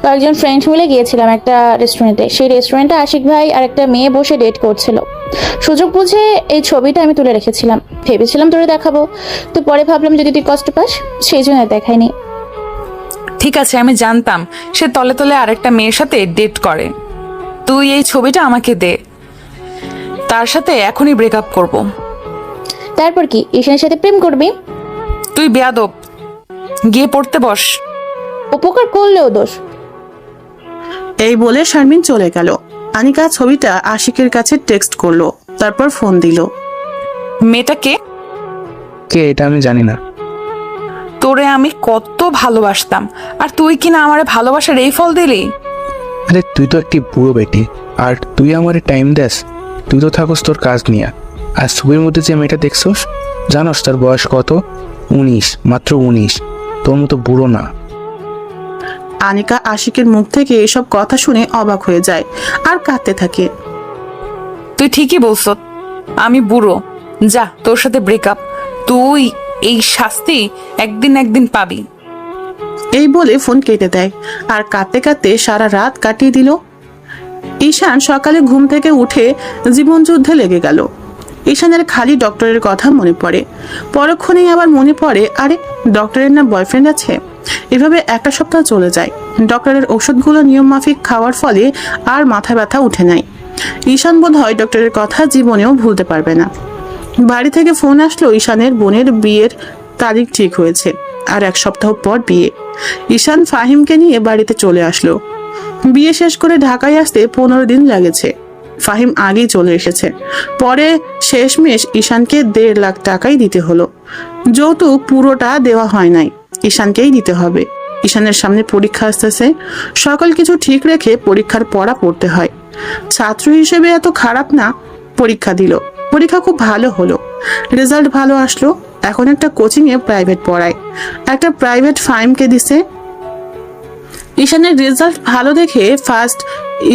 কয়েকজন ফ্রেন্ড মিলে গিয়েছিলাম একটা রেস্টুরেন্টে। সেই রেস্টুরেন্টে আশিক ভাই আর একটা মেয়ে বসে ডেট করছিল। সুযোগ বুঝে এই ছবিটা আমি তুলে রেখেছিলাম, ভেবেছিলাম তোরে দেখাবো, তো পরে ভাবলাম যদি তুই কষ্ট পাস সেই জন্য দেখাইনি। ঠিক আছে, আমি জানতাম সে তলে তলে আরেকটা মেয়ের সাথে ডেট করে। তুই এই ছবিটা আমাকে দে, তার সাথে এখনই ব্রেকআপ করব। তারপর কি ঈশানের সাথে প্রেম করবি? তুই বেয়াদব, গিয়ে পড়তে বস। উপকার করলেও দোষ। এই বলে শারমিন চলে গেল। আনিকা ছবিটা আশিকের কাছে টেক্সট করলো, তারপর ফোন দিল। মেয়েটা কে? কে এটা আমি জানি না। তোরে আমি কত ভালোবাসতাম, আর তুই কিনা আমারে ভালোবাসার এই ফল দিলি। আরে তুই তো একটি বুড়ো বেটি, আর তুই আমারে টাইম দেস? তুই তো থাকস তোর কাজ নিয়ে। আর ছবির মধ্যে যে মেয়েটা দেখছোস, জানোস তার বয়স কত? 19, মাত্র 19। তোর মতো বুড়ো না। আনিকা আশিকের মুখ থেকে এসব কথা শুনে অবাক হয়ে যায় আর কাঁদতে থাকে। তুই ঠিকই বলছ, আমি বুড়ো। যা, তোর সাথে ব্রেকআপ। তুই এই শাস্তি একদিন একদিন পাবি। এই বলে ফোন কেটে দেয় আর কাঁদতে কাঁদতে সারা রাত কাটিয়ে দিল। ঈশান সকালে ঘুম থেকে উঠে জীবন যুদ্ধে লেগে গেল। ঈশানের খালি ডক্টরের কথা মনে পড়ে। পরক্ষণেই আবার মনে পড়ে, আরে ডক্টরের না বয়ফ্রেন্ড আছে। এভাবে একটা সপ্তাহ চলে যায়। ডক্টরের ওষুধগুলো নিয়ম মাফিক খাওয়ার ফলে আর মাথা ব্যথা উঠে নাই। ঈশান বোধ হয় ডক্টরের কথা জীবনেও ভুলতে পারবে না। বাড়ি থেকে ফোন আসলো, ঈশানের বোনের বিয়ের তারিখ ঠিক হয়েছে, আর এক সপ্তাহ পর বিয়ে। ঈশান ফাহিমকে নিয়ে বাড়িতে চলে আসলো। বিয়ে শেষ করে ঢাকায় আসতে 15 দিন লেগেছে। ফাহিম আগেই চলে এসেছে। পরে শেষমেশ ঈশানকে 1.5 লাখ টাকাই দিতে হলো। যৌতুক পুরোটা দেওয়া হয় নাই, ঈশানকেই দিতে হবে। ঈশানের সামনে পরীক্ষা আসতেছে, সকল কিছু ঠিক রেখে পরীক্ষার পড়া পড়তে হয়। ছাত্র হিসেবে এত খারাপ না। পরীক্ষা দিল, পরীক্ষা খুব ভালো হলো, রেজাল্ট ভালো আসলো। এখন একটা কোচিং এ প্রাইভেট পড়ায়, একটা প্রাইভেট ফাইমকে দিছে। ঈশানের রেজাল্ট ভালো দেখে ফার্স্ট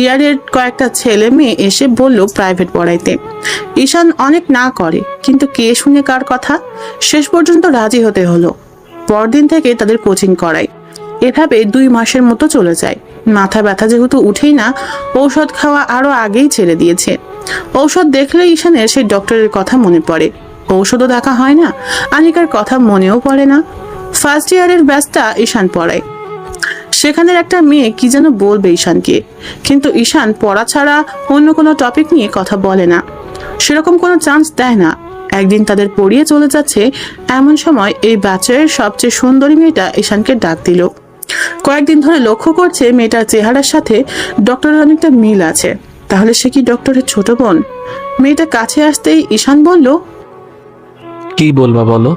ইয়ারের কয়েকটা ছেলে মেয়ে এসে বলল প্রাইভেট পড়াইতে। ঈশান অনেক না করে, কিন্তু কে শুনে কার কথা, শেষ পর্যন্ত রাজি হতে হলো। পরদিন থেকে তাদের কোচিং করায়। এভাবে 2 মাসের মতো চলে যায়। মাথা ব্যথা যেহেতু উঠেই না, ঔষধ খাওয়া আরো আগেই ছেড়ে দিয়েছে। ঔষধ দেখলে ঈশানের সেই ডক্টরের কথা মনে পড়ে। ঔষধও দেখা হয় না, আনিকার কথা মনেও পড়ে না। ফার্স্ট ইয়ারের ব্যাচটা ঈশান পড়ায়। সেখানের একটা মেয়ে কি যেন বলবে ঈশানকে, কিন্তু ঈশান পড়া ছাড়া অন্য কোনো টপিক নিয়ে কথা বলে না, সেরকম কোনো চান্স দেয় না। একদিন তাদের পড়িয়ে চলে যাচ্ছে, এমন সময় এই ব্যাচের সবচেয়ে সুন্দরী মেয়েটা ঈশানকে ডাক দিল। কয়েকদিন ধরে লক্ষ্য করছে মেয়েটার চেহারার সাথে ডক্টরের অনেকটা মিল আছে। তাহলে সে কি ডক্টরের ছোট বোন? মেয়েটা কাছে আসতেই ঈশান বলল, কি বলবা বলো?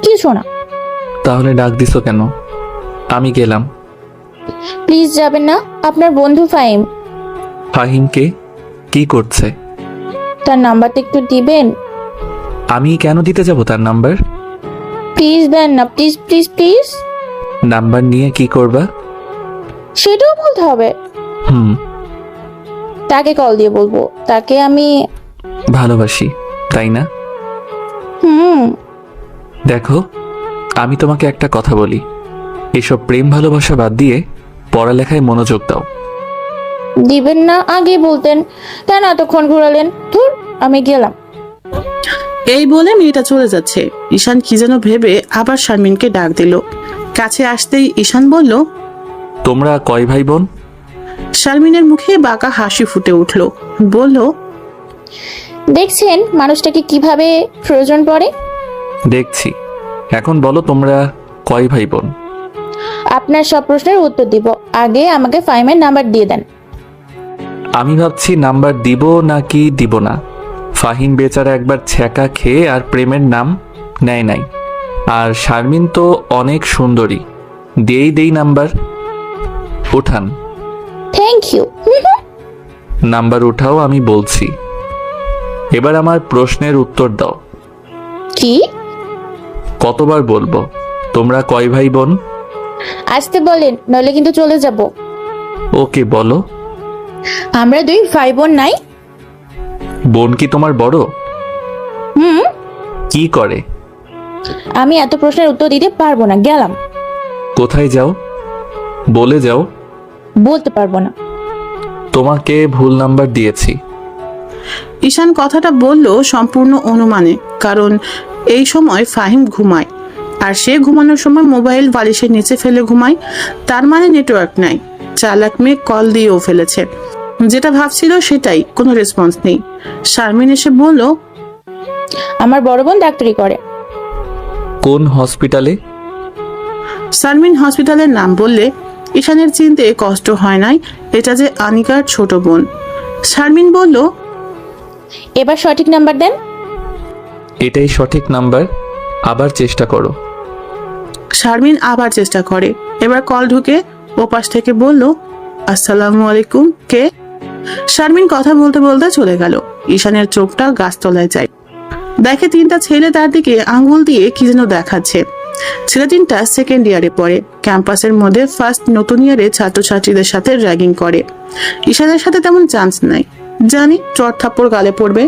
কিছু না। তাহলে ডাক দিছো কেন? আমি গেলাম। প্লিজ যাবেন না, আপনার বন্ধু ফাহিম। ফাহিমকে কি করছে? তার নাম্বারটা একটু দিবেন? আমি কেন দিতে যাব তার নাম্বার? প্লিজ দেন না, প্লিজ প্লিজ প্লিজ। নাম্বার নিয়ে কি করবা? সেটাও বলতে হবে? তাকে কল দিয়ে বলবো, তাকে আমি ভালোবাসি, তাই না? দেখো, আমি তোমাকে একটা কথা বলি, এসব প্রেম ভালোবাসা বাদ দিয়ে পড়ালেখায় মনোযোগ দাও। দিবেন না? আগে বলতেন, কেন এতক্ষণ ঘুরালেন? ধুর, আমি গেলাম। এই বলে মেয়েটা চলে যাচ্ছে। ঈশান কি যেন ভেবে আবার শারমিনকে ডাক দিল। কাছে আসতেই ঈশান বলল, তোমরা কয় ভাই বোন? শারমিনের মুখে বাঁকা হাসি ফুটে উঠল। বলল, দেখছেন মানুষটাকে কিভাবে প্রয়োজন পড়ে। দেখছি। এখন বলো তোমরা কয় ভাই বোন? আপনার সব প্রশ্নের উত্তর দিব, আগে আমাকে ফাহিমের নাম্বার দিয়ে দেন। আমি ভাবছি নাম্বার দিব নাকি দিব না। ফাহিম বেচারা একবার ছ্যাঁকা খেয়ে আর প্রেমের নাম নেয় নাই। আর শারমিন তো অনেক সুন্দরী, দেই নাম্বার। উঠান। Thank you. নাম্বার উঠাও, আমি বলছি। এবার আমার প্রশ্নের উত্তর দাও। কি? কতবার বলবো তোমরা কয় ভাই বোন? আসতে বলেন, নইলে কিন্তু চলে যাব। ওকে, বলো। আমরা 2 ভাই বোন। নাই? বোন কি তোমার বড়? কি করে? আমি এত প্রশ্নের উত্তর দিতে পারবো না, গেলাম। কোথায় যাও? বলে যাও। বলতে পারবো না। তোমাকে ভুল নাম্বার দিয়েছি। ঈশান কথাটা বলল সম্পূর্ণ অনুমানে, কারণ এই সময় ফাহিম ঘুমায়, আর সে ঘুমানোর সময় মোবাইল বালিশের নিচে ফেলে ঘুমায়। তার মানে নেটওয়ার্ক নাই। চালাক মেয়ে কল দিয়েও ফেলেছে। যেটা ভাবছিল সেটাই, কোনো রেসপন্স নেই। শারমিন এসে বলল, আমার বড় বোন ডাক্তারি করে। কোন হসপিটালে? শারমিন হসপিটালের নাম বললে ঈশানের চিনতে কষ্ট হয় নাই এটা যে আনিকার ছোট বোন। শারমিন বলল, এবার সঠিক নাম্বার দেন। এটাই সঠিক নাম্বার, আবার চেষ্টা করো। শারমিন আবার চেষ্টা করে। এবার কল ঢুকে ওপাশ থেকে বলল, আসসালামু আলাইকুম, কে? শারমিন কথা বলতে বলতে চলে গেল। ঈশানের চোখটা গাছতলায় যায়। দেখে 3টা ছেলে তার দিকে আঙ্গুল দিয়ে কি যেন দেখাচ্ছে। ছেলে 3টা সেকেন্ড ইয়ারে পড়ে। ক্যাম্পাসের মধ্যে ফার্স্ট নতুন ইয়ারে ছাত্রছাত্রীদের সাথে র্যাগিং করে। ঈশানের সাথে তেমন চান্স নাই, জানি চট থাপ্পড় গালে পড়বে।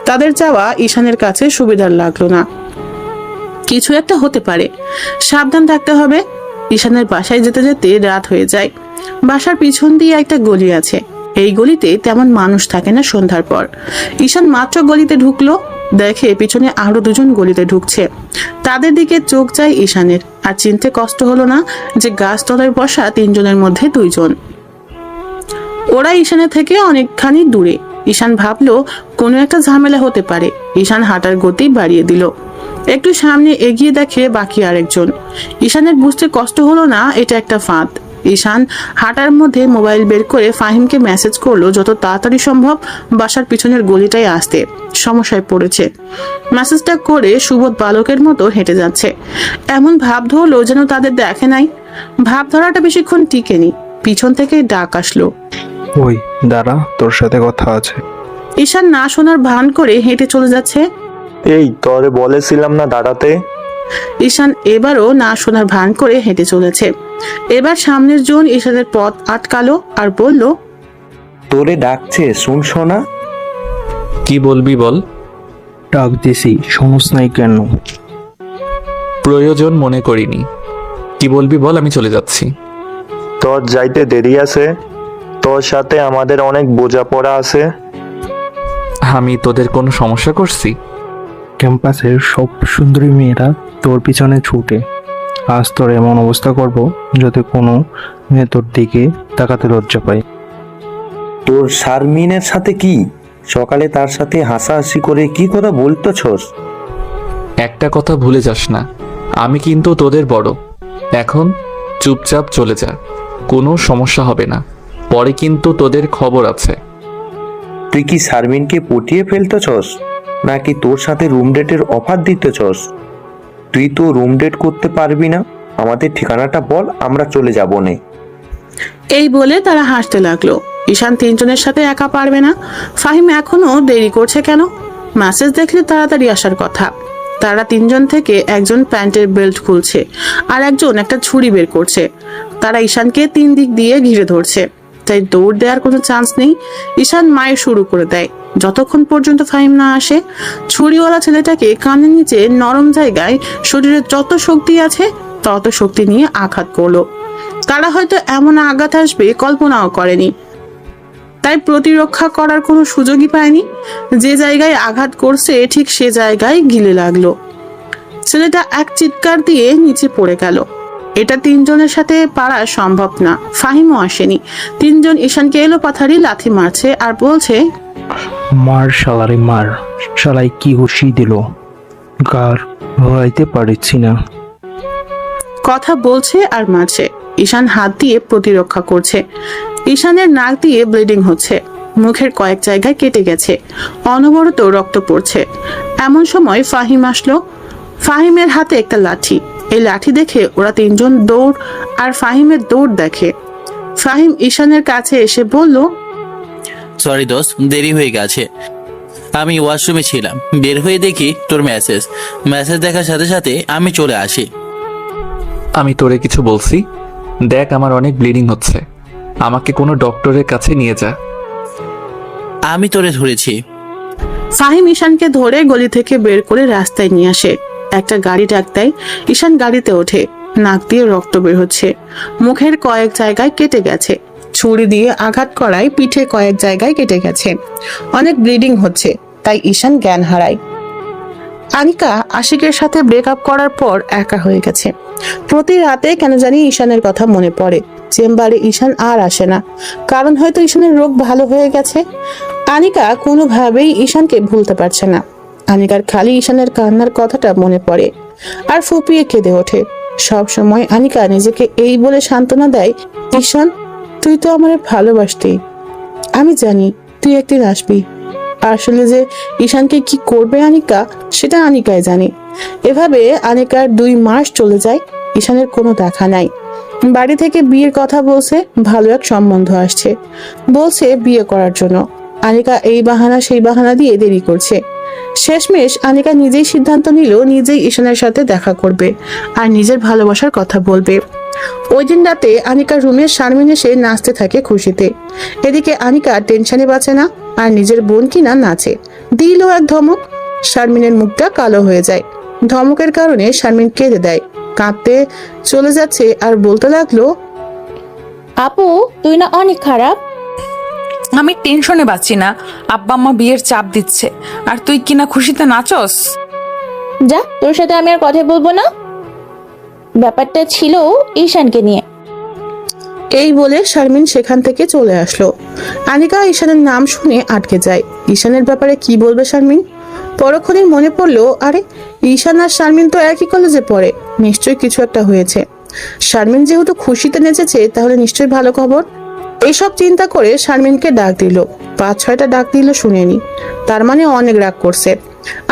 তাদের যাওয়া ঈশানের কাছে সুবিধার লাগলো না। কিছু একটা হতে পারে, সাবধান থাকতে হবে। ঈশানের বাসায় যেতে যেতে রাত হয়ে যায়। বাসার পিছন দিয়ে একটা গলি আছে। এই গলিতে তেমন মানুষ থাকে না সন্ধ্যার পর। ঈশান মাত্র গলিতে ঢুকলো, দেখে পিছনে আরো দুজন গলিতে ঢুকছে। তাদের দিকে চোখ যায় ঈশানের, আর চিনতে কষ্ট হলো না যে গাছতলায় বসা তিনজনের মধ্যে দুইজন। ওরা ঈশানের থেকে অনেকখানি দূরে। ঈশান ভাবলো কোনো একটা ঝামেলা হতে পারে। ঈশান হাঁটার গতি বাড়িয়ে দিল। একটু সামনে এগিয়ে দেখে বাকি আরেকজন। ঈশানের বুঝতে কষ্ট হলো না এটা একটা ফাঁদ। ঈশান হাঁটার মধ্যে মোবাইল বের করে ফাহিমকে মেসেজ করলো যত তাড়াতাড়ি সম্ভব বাসার পিছনের গলিটায় আসতে, সমস্যায় পড়েছে। মেসেজটা করে সুবোধ বালকের মতো হেঁটে যাচ্ছে। এমন ভাব ধরলো যেন তাদের দেখে নাই। ভাব ধরাটা বেশিক্ষণ টিকেনি, পিছন থেকে ডাক আসলো। ওই দাঁড়া, তোর সাথে কথা আছে। ঈশান না শোনার ভান করে হেঁটে চলে যাচ্ছে। এই তোরে বলেছিলাম না দাঁড়াতে। ঈশান এবারও না শোনার ভান করে হেঁটে চলেছে। এবার সামনের জন ঈশানের পথ আটকালো আর বলল, তোরে ডাকছে, শুন শোনা। কি বলবি বল। ডাক দিছি, শুনুস নাই কেন? প্রয়োজন মনে করিনি। কি বলবি বল, আমি চলে যাচ্ছি। তোর যাইতে দেরি আছে, তোর সাথে আমাদের অনেক বোঝাপড়া আছে। আমি তোদের কোনো সমস্যা করছি? ক্যাম্পাসের সব সুন্দরী মেয়েরা তোর পিছনে ছুটে, আজ তোর এমন অবস্থা করব যাতে কোনো মেয়ে তোর দিকে তাকাতে লজ্জা পায়। তোর শারমিনের সাথে কি সকালে তার সাথে হাসাহাসি করে কি কথা বলতেছস? একটা কথা ভুলে যাস না, আমি কিন্তু তোদের বড়। এখন চুপচাপ চলে যা, কোনো সমস্যা হবে না। পরে কিন্তু তোদের খবর আছে। তুই কি শারমিনকে পটিয়ে ফেলতেছস নাকি তোর সাথে রুম ডেটের অফার দিতেছস? তুই তো রুম ডেট করতে পারবি না, আমাদের ঠিকানাটা বল, আমরা চলে যাব নে। এই বলে তারা হাসতে লাগলো। ঈশান তিনজনের সাথে একা পারবে না। ফাহিম এখনো দেরি করছে কেন? মেসেজ দেখলে তাড়াতাড়ি আসার কথা। তারা তিনজন থেকে একজন প্যান্টের বেল্ট খুলছে আর একজন একটা ছুরি বের করছে। তারা ঈশানকে তিন দিক দিয়ে ঘিরে ধরছে, তাই দৌড় দেওয়ার কোনো চান্স নেই। ঈশান মায়ের শুরু করে দেয় যতক্ষণ পর্যন্ত ফাহিম না আসে। ছুরিওয়ালা ছেলেটাকে কানের নিচে নরম জায়গায় শরীরের যত শক্তি আছে তত শক্তি নিয়ে আঘাত করলো। তারা হয়তো এমন আঘাত আসবে কল্পনাও করেনি, তাই প্রতিরক্ষা করার কোনো সুযোগই পায়নি। যে জায়গায় আঘাত করছে ঠিক সে জায়গায় গিলে লাগলো। ছেলেটা এক চিৎকার দিয়ে নিচে পড়ে গেল। এটা তিনজনের সাথে পারা সম্ভব না। ফাহিমও আসেনি। তিনজন ঈশানকে এলো পাথারি লাথি মারছে আর বলছে, মার শালারে মার, শালাই কি ঘুষি দিল, গার ভরাইতে পারছি না। কথা বলছে আর মারছে। ঈশান হাত দিয়ে প্রতিরক্ষা করছে। ঈশানের নাক দিয়ে ব্লিডিং হচ্ছে, মুখের কয়েক জায়গায় কেটে গেছে, অনবরত রক্ত পড়ছে। এমন সময় ফাহিম আসলো। ফাহিমের হাতে একটা লাঠি। এই লাঠি দেখে ওরা তিনজন দৌড় আর ফাহিমের দৌড় দেখে। ফাহিম ঈশানের কাছে এসে বলল, সরি দোস্ত, দেরি হয়ে গেছে। আমি ওয়াশরুমে ছিলাম, বের হয়ে দেখি তোর মেসেজ দেখার সাথে সাথে আমি চলে আসি। আমি তোরে কিছু বলছি? দেখ, আমার অনেক ব্লিডিং হচ্ছে, আমাকে কোনো ডক্টরের কাছে নিয়ে যা। আমি তোরে ধরেছি। ফাহিম ঈশানকে ধরে গলি থেকে বের করে রাস্তায় নিয়ে আসে। একটা গাড়ি ডাক দেয়। ঈশান গাড়িতে ওঠে। নাক দিয়ে রক্ত বের হচ্ছে, মুখের কয়েক জায়গায় কেটে গেছে। ছুরি দিয়ে আঘাত করায় পিঠে কয়েক জায়গায় কেটে গেছে, অনেক ব্লিডিং হচ্ছে, তাই ঈশান জ্ঞান হারায়। আনিকা আশিকের সাথে ব্রেকআপ করার পর একা হয়ে গেছে। প্রতি রাতে কেন জানি ঈশানের কথা মনে পড়ে। চেম্বারে ঈশান আর আসে না, কারণ হয়তো ঈশানের রোগ ভালো হয়ে গেছে। আনিকা কোনোভাবেই ঈশানকে ভুলতে পারছে না। আনিকার খালি ঈশানের কান্নার কথাটা মনে পড়ে আর ফুপিয়ে কেঁদে ওঠে। সব সময় আনিকা নিজেকে এই বলে সান্ত্বনা দেয়, ঈশান তুই তো আমার ভালোবাসতি, আমি জানি তুই একদিন আসবি। আসলে যে ঈশানকে কি করবে আনিকা, সেটা আনিকাই জানে। এভাবে আনিকার 2 মাস চলে যায়। ঈশানের কোনো দেখা নাই। বাড়ি থেকে বিয়ের কথা বলছে, ভালো এক সম্বন্ধ আসছে, বলছে বিয়ে করার জন্য। আনিকা এই বাহানা সেই বাহানা দিয়ে দেরি করছে। শেষমেশ আনিকা নিজেই সিদ্ধান্ত নিল নিজেই ঈশানের সাথে দেখা করবে আর নিজের ভালোবাসার কথা বলবে। ওই দিন রাতে আনিকার রুমে শারমিন এসে নাচতে থাকে খুশিতে। এদিকে আনিকা টেনশনে বাঁচে না আর নিজের বোন কিনা নাচে। দিল এক ধমক, শারমিনের মুখটা কালো হয়ে যায়। ধমকের কারণে শারমিন কেঁদে দেয়, কাঁদতে চলে যাচ্ছে আর বলতে লাগলো, আপু তুই না অনেক খারাপ। আমি টেনশনে বাঁচি না, আব্বা আম্মা বিয়ের চাপ দিচ্ছে, আর তুই কিনা খুশিতে নাচস। যা, তোর সাথে আমি আর কথা বলবো না। ব্যাপারটা ছিল ঈশানকে নিয়ে। এই বলে শারমিন সেখান থেকে চলে আসলো। আনিকা ঈশানের নাম শুনে আটকে যায়। ঈশানের ব্যাপারে কি বলবে শারমিন? পরক্ষণেই মনে পড়লো, আরে ঈশান আর শারমিন তো একই কলেজে পড়ে, নিশ্চয়ই কিছু একটা হয়েছে। শারমিন যেহেতু খুশিতে নেচেছে, তাহলে নিশ্চয়ই ভালো খবর। এইসব চিন্তা করে শারমিনকে ডাক দিল। 5-6টা ডাক দিল, শুনেনি, তার মানে অনেক রাগ করছে।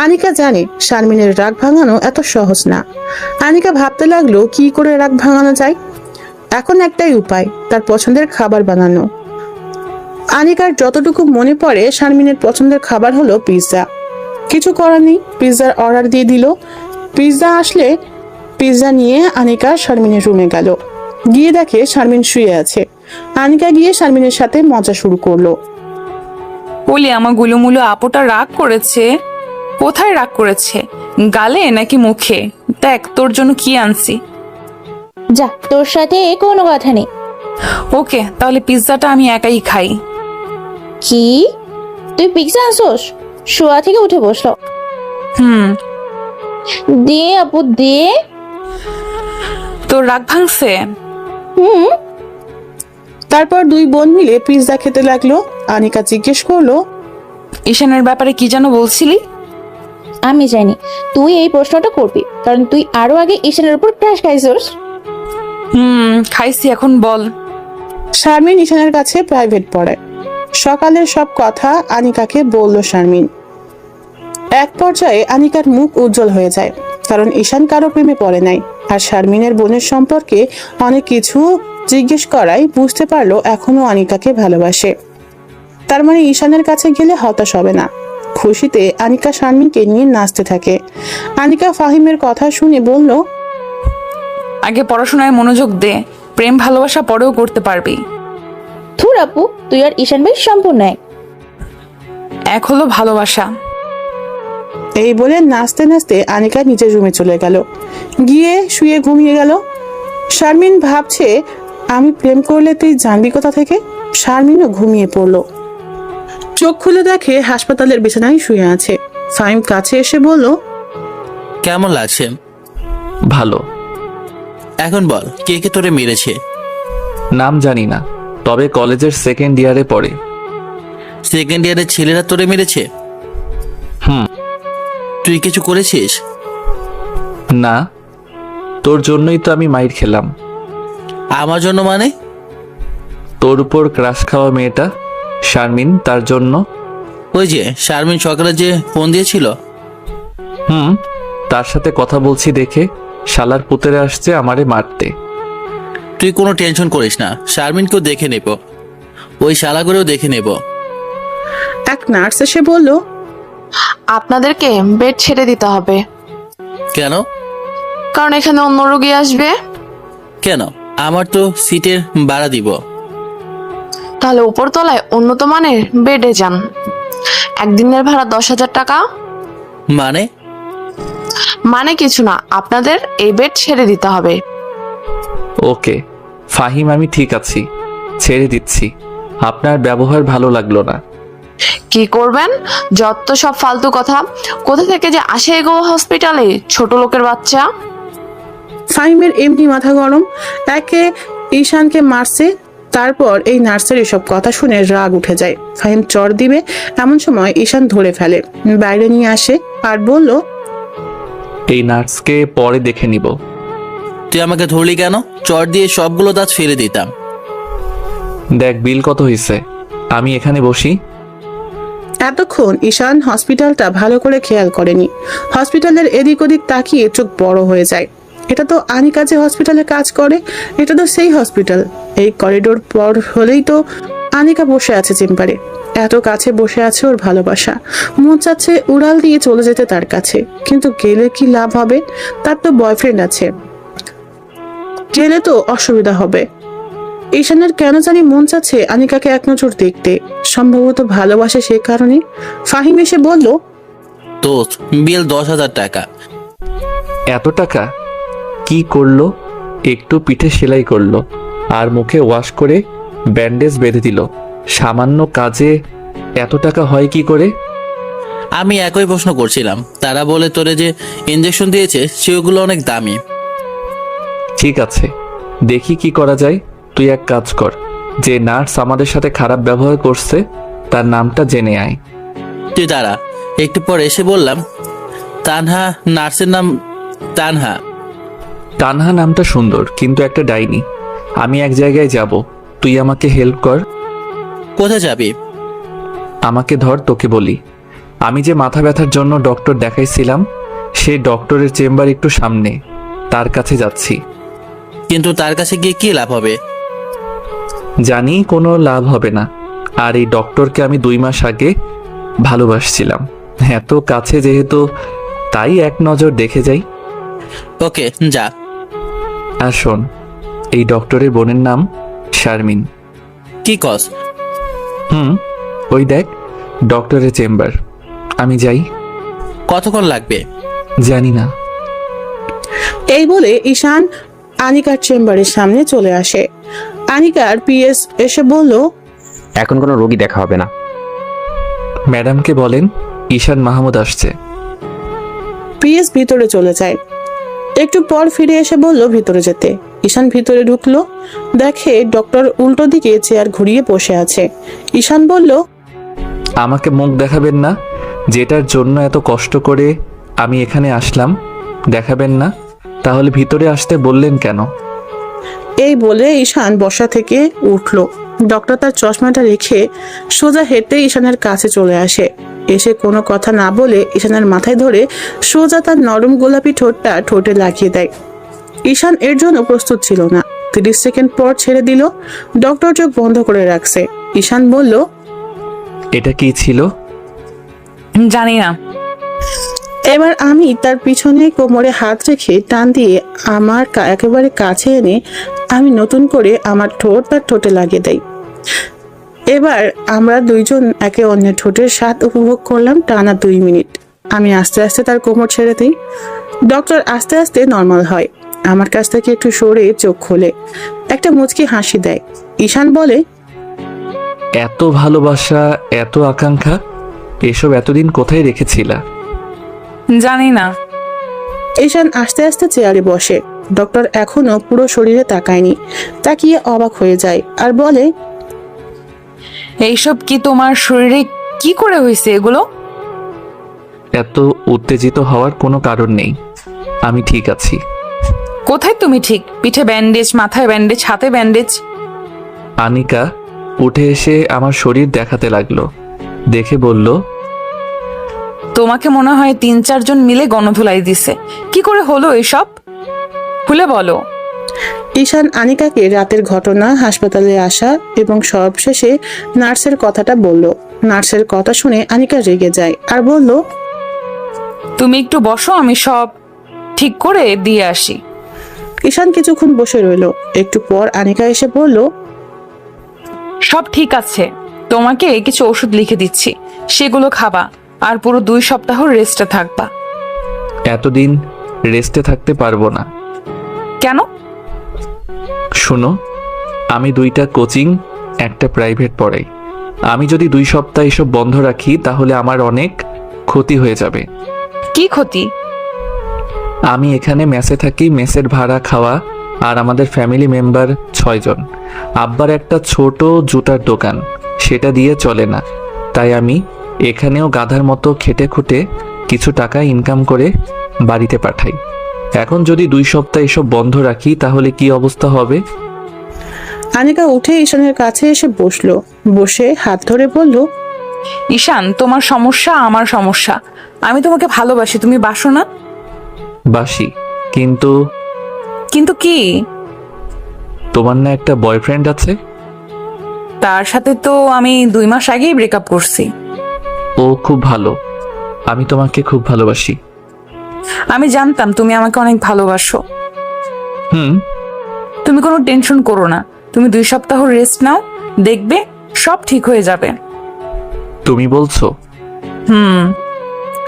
আনিকা জানে শারমিনের রাগ ভাঙানো এত সহজ না। আনিকা ভাবতে লাগলো কি করে রাগ ভাঙানো যায়। এখন একটাই উপায়, তার পছন্দের খাবার বানানো। আনিকার যতটুকু মনে পড়ে, শারমিনের পছন্দের খাবার হলো পিৎজা। কিছু করার নেই, পিৎজার অর্ডার দিয়ে দিল। পিৎজা আসলে পিৎজা নিয়ে আনিকা শারমিনের রুমে গেল। গিয়ে দেখে শারমিন শুয়ে আছে। আনিকা গিয়ে শারমিনের সাথে মজা শুরু করলো। বলি, আমার গুলুমুলু আপুটা রাগ করেছে। কোথায় রাগ করেছে, গালে নাকি মুখে? দেখ তোর জন্য কি আনছি। যা, তোর সাথে কোনো কথা নেই। ওকে, তাহলে পিৎজাটা আমি একাই খাই। কি, তুই পিৎজা আনছোস? শোয়া থেকে উঠে বসলো। দে আপু দে। তোর রাগ ভাঙছে? তারপর দুই বোন মিলে পিৎজা খেতে লাগলো। আনিকা জিজ্ঞেস করলো, ঈশানের ব্যাপারে কি যেন বলছিলি? আমি জানি তুই এই প্রশ্নটা করবি, কারণ তুই আরো আগে ঈশানের উপর ক্রাশ খাইছোস। খাইছি, এখন বল। শারমিন ঈশানের কাছে প্রাইভেট পড়ে। সকালের সব কথা আনিকাকে বলল শারমিন। এক পর্যায়ে আনিকার মুখ উজ্জ্বল হয়ে যায়, কারণ ঈশান কারো প্রেমে পড়ে নাই। আর শারমিনের বোনের সম্পর্কে অনেক কিছু জিজ্ঞেস করায় বুঝতে পারলো এখনো আনিকাকে ভালোবাসে। তার মানে ঈশানের কাছে গেলে হতাশ হবে না। খুশিতে আনিকা শারমিনকে নিয়ে নাচতে থাকে। আনিকা ফাহিমের কথা শুনে বলল, আগে পড়াশোনায় মনোযোগ দে, প্রেম ভালোবাসা পরেও করতে পারবি। থুর আপু, তুই আর ঈশান ভাই সম্পূর্ণ এক হলো ভালোবাসা। এই বলে নাচতে নাচতে আনিকা নিজের রুমে চলে গেল। গিয়ে শুয়ে ঘুমিয়ে গেল। শারমিন ভাবছে, আমি প্রেম করলে তুই জানবি কোথা থেকে? শারমিনও ঘুমিয়ে পড়লো। চোখ খুলে দেখে হাসপাতালের বিছানায় শুয়ে আছে। ফাহিম কাছে এসে বলল, কেমন লাগছে? ভালো। এখন বল, কে কে তোরে মেরেছে? নাম জানি না, তবে কলেজের সেকেন্ড ইয়ারে পড়ে। সেকেন্ড ইয়ারের ছেলেরা তোরে মেরেছে? তুই কিছু করেছিস? না, তোর জন্যই তো আমি মাইর খেলাম। আমার জন্য মানে? তোর উপর ক্রাশ খাওয়া মেয়েটা শারমিন, তার জন্য। ওই যে শারমিন সকালে যে ফোন দিয়েছিল? তার সাথে কথা বলছি দেখে শালার পুতেরে আসছে আমারে মারতে। তুই কোনো টেনশন করিস না, শারমিনকেও দেখে নেব, ওই শালাগুলোও দেখে নেব। এক নার্স এসে বলল, আপনাদেরকে বেড ছেড়ে দিতে হবে। কেন? কারণ এখানে অন্য রোগী আসবে। কেন? আমার তো সিটের ভাড়া দিব। তাহলে উপরতলায় উন্নত মানের বেডে যান। একদিনের ভাড়া 10,000 টাকা। মানে? মানে কিছু না, আপনাদের এই বেড ছেড়ে দিতে হবে। ওকে ফাহিম, আমি ঠিক আছি, ছেড়ে দিচ্ছি। আপনার ব্যবহার ভালো লাগলো না। কি করবেন? যত সব ফালতু কথা। কোথা থেকে যে আসে গো হসপিটালে, ছোট লোকের বাচ্চা। ফাহিমের এমনি মাথা গরম। একে ঈশানকে মারছে, তারপর এই নার্সের এসব কথা শুনে রাগ উঠে যায়। ফাহিম চর দিবে, এমন সময় ঈশান ধরে ফেলে, বাইরে নিয়ে আসে আর বলল, এই নার্সকে পরে দেখে নিব। তুই আমাকে ধরলি কেন? চট দিয়ে সবগুলো দাঁত ফেলে দিতাম। দেখ বিল কত হয়েছে, আমি এখানে বসি। এতক্ষণ ঈশান হসপিটালটা ভালো করে খেয়াল করেনি। হসপিটালের এদিক ওদিক তাকিয়ে চোখ বড় হয়ে যায়। এটা তো আনিকা যে হসপিটালে কাজ করে, এটা তো সেই হসপিটাল। এই করিডোর পর হলেই তো আনিকা বসে আছে চেম্বারে। এত কাছে বসে আছে ওর ভালোবাসা। মন চাচ্ছে উড়াল দিয়ে চলে যেতে তার কাছে, কিন্তু গেলে কি লাভ হবে? তার তো বয়ফ্রেন্ড আছে, গেলে তো অসুবিধা হবে। ঈশানের কেন জানি মন চাচ্ছে আনিকাকে এক নজর দেখতে, সম্ভবত ভালোবাসে সে কারণে। ফাহিম এসে বলল, দোস্ত, বিল 10,000 টাকা। এত টাকা? কি করলো? একটু পিঠে সেলাই করলো আর মুখে ওয়াশ করে ব্যান্ডেজ বেঁধে দিল। সামান্য কাজে এত টাকা হয় কি করে? আমি একই প্রশ্ন করছিলাম। তারা বলে তোরে যে ইঞ্জেকশন দিয়েছে সেগুলো অনেক দামি। ঠিক আছে, দেখি কি করা যায়। তুই এক কাজ কর, যে নার্স আমাদের সাথে খারাপ ব্যবহার করছে তার নামটা জেনে আয়। তুই দাঁড়া। একটু পর এসে বললাম, তানহা, নার্সের নাম তানহা। তানহা নামটা সুন্দর, কিন্তু একটা ডাইনি। আমি এক জায়গায় যাব, তুই আমাকে হেল্প কর। কোথায় যাবি? আমাকে ধর, তোকে বলি। আমি যে মাথা ব্যথার জন্য ডক্টর দেখাইছিলাম, সেই ডক্টরের চেম্বার একটু সামনে, তার কাছে যাচ্ছি। কিন্তু তার কাছে গিয়ে কি লাভ হবে? জানি কোনো লাভ হবে না। আর এই ডক্টরকে আমি 2 মাস আগে ভালোবাসছিলাম, এত কাছে যেহেতু, তাই এক নজর দেখে যাই। ওকে, যা। আর শোন, এই ডক্টরের বোনের নাম শারমিন। কি কস? ওই দেখ ডক্টরের চেম্বার। আমি যাই। কতক্ষণ লাগবে? জানি না। এই বলে ঈশান আনিকার চেম্বারের সামনে চলে আসে। আনিকার পিএস এসে বলল, এখন কোনো রোগী দেখা হবে না। ম্যাডামকে বলেন ঈশান মাহমুদ আসছে। পিএস ভিতরে চলে যায়। একটু পর ফিরে এসে বলল ভিতরে যেতে। ঈশান ভিতরে ঢুকলো, দেখে ডক্টর উল্টো দিকে চেয়ার ঘুরিয়ে বসে আছে। ঈশান বলল, আমাকে মুখ দেখাবেন না? যেটার জন্য এত কষ্ট করে আমি এখানে আসলাম, দেখাবেন না? তাহলে ভিতরে আসতে বললেন কেন? এই বলে ঈশান বসা থেকে উঠলো। ডক্টর তার চশমাটা রেখে সোজা হেঁটে ঈশানের কাছে চলে আসে। এসে কোনো কথা না বলে ঈশানের মাথায় ধরে সোজা তার নরম গোলাপি ঠোঁটটা ঠোঁটে লাগিয়ে দেয়। ঈশান এর জন্য প্রস্তুত ছিল না। 30 সেকেন্ড পর ছেড়ে দিল। ডক্টর চোখ বন্ধ করে রাখছে। ঈশান বলল, এটা কি ছিল? জানি না। এবার আমি তার পিছনে কোমরে হাত রেখে টান দিয়ে আমার একেবারে কাছে এনে আমি নতুন করে আমার ঠোঁট তার ঠোঁটে লাগিয়ে দেই। এবার আমরা দুইজন একে অন্যের ঠোঁটের স্বাদ উপভোগ করলাম টানা 2 মিনিট। আমি আস্তে আস্তে তার কোমর ছেড়ে দিই। ডক্টর আস্তে আস্তে নর্মাল হয়। আমার কাছ থেকে একটু সরে চোখ খোলে, একটা মুচকি হাসি দেয়। ঈশান বলে, এত ভালোবাসা, এত আকাঙ্ক্ষা, এসব এতদিন কোথায় রেখেছিলা? জানি না। ঈশান আস্তে আস্তে চেয়ারে বসে। ডক্টর এখনো পুরো শরীরে তাকায়নি, তাকিয়ে অবাক হয়ে যায় আর বলে, এইসব কি তোমার শরীরে কি করে হয়েছে এগুলো? এত উত্তেজিত হওয়ার কোনো কারণ নেই, আমি ঠিক আছি। কোথায় তুমি ঠিক? পিঠে ব্যান্ডেজ, মাথায় ব্যান্ডেজ, হাতে ব্যান্ডেজ। আনিকা উঠে এসে আমার শরীর দেখাতে লাগলো, দেখে বলল, তোমাকে মনে হয় 3-4 জন মিলে গণধোলাই দিছে। কি করে হলো এসব? খুলে বলো। ঈশান আনিকাকে রাতের ঘটনা, হাসপাতালে আসা এবং সবশেষে নার্সের কথাটা বলল। নার্সের কথা শুনে আনিকা রেগে যায় আর বলল, তুমি একটু বসো, আমি সব ঠিক করে দিয়ে আসি। ঈশান কিছুক্ষণ বসে রইল। একটু পর আনিকা এসে বলল, সব ঠিক আছে, তোমাকে কিছু ওষুধ লিখে দিচ্ছি, সেগুলো খাবা আর পুরো 2 সপ্তাহ রেস্টে থাকবা। এতদিন রেস্টে থাকতে পারবো না। কেন? শোনো, আমি 2টা কোচিং, একটা প্রাইভেট পড়াই। আমি যদি 2 সপ্তাহ এসব বন্ধ রাখি তাহলে আমার অনেক ক্ষতি হয়ে যাবে। কি ক্ষতি? আমি এখানে মেসে থাকি, মেসের ভাড়া, খাওয়া, আর আমাদের ফ্যামিলি মেম্বার 6 জন। আব্বার একটা ছোট জুতার দোকান, সেটা দিয়ে চলে না। তাই আমি এখানেও গাধার মতো খেটে খুঁটে কিছু টাকা ইনকাম করে বাড়িতে পাঠাই। এখন যদি 2 সপ্তাহ এসব বন্ধ রাখি তাহলে কি অবস্থা হবে? আনিকা উঠে ঈশানের কাছে এসে বসলো। বসে হাত ধরে বলল, ঈশান, তোমার সমস্যা আমার সমস্যা। আমি তোমাকে ভালোবাসি, তুমি বাসো না? বাসি, কিন্তু কিন্তু কি? তোমার না একটা বয়ফ্রেন্ড আছে? তার সাথে তো আমি 2 মাস আগেই ব্রেকআপ করছি। ও খুব ভালো, আমি তোমাকে খুব ভালোবাসি। আমি জানতাম তুমি আমাকে অনেক ভালোবাসো। তুমি কোনো টেনশন করো না, তুমি 2 সপ্তাহ রেস্ট নাও, দেখবে সব ঠিক হয়ে যাবে। তুমি বলছো?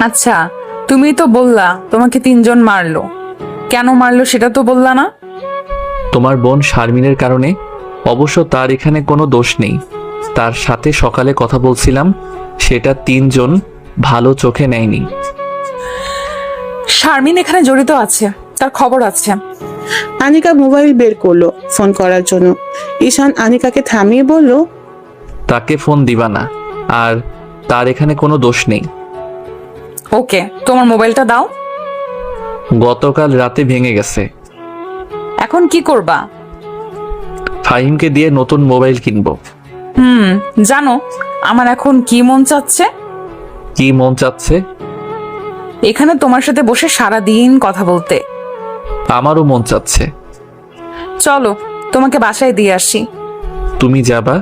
আচ্ছা, তুমি তো বললা তোমাকে 3 জন মারলো। কেন মারলো সেটা তো বললা না। তোমার বোন শারমিনের কারণে। অবশ্য তার এখানে কোনো দোষ নেই, তার সাথে সকালে কথা বলছিলাম, সেটা 3 জন ভালো চোখে নেয়নি। শারমিন এখানে জড়িত আছে, তার খবর আছে। আনিকা মোবাইল বের করলো ফোন করার জন্য। ঈশান আনিকাকে থামিয়ে বলল, তাকে ফোন দিবা না, আর তার এখানে কোনো দোষ নেই। ওকে, তোমার মোবাইলটা দাও। গতকাল রাতে ভেঙে গেছে। এখন কি করবা? ফাহিমকে দিয়ে নতুন মোবাইল কিনবো। জানো আমার এখন কি মন চাচ্ছে? কি মন চাচ্ছে? এখানে তোমার সাথে বসে সারা দিন কথা বলতে। আমারও মন চাচ্ছে। চলো তোমাকে বাসায় দিয়ে আসি। তুমি যাবা?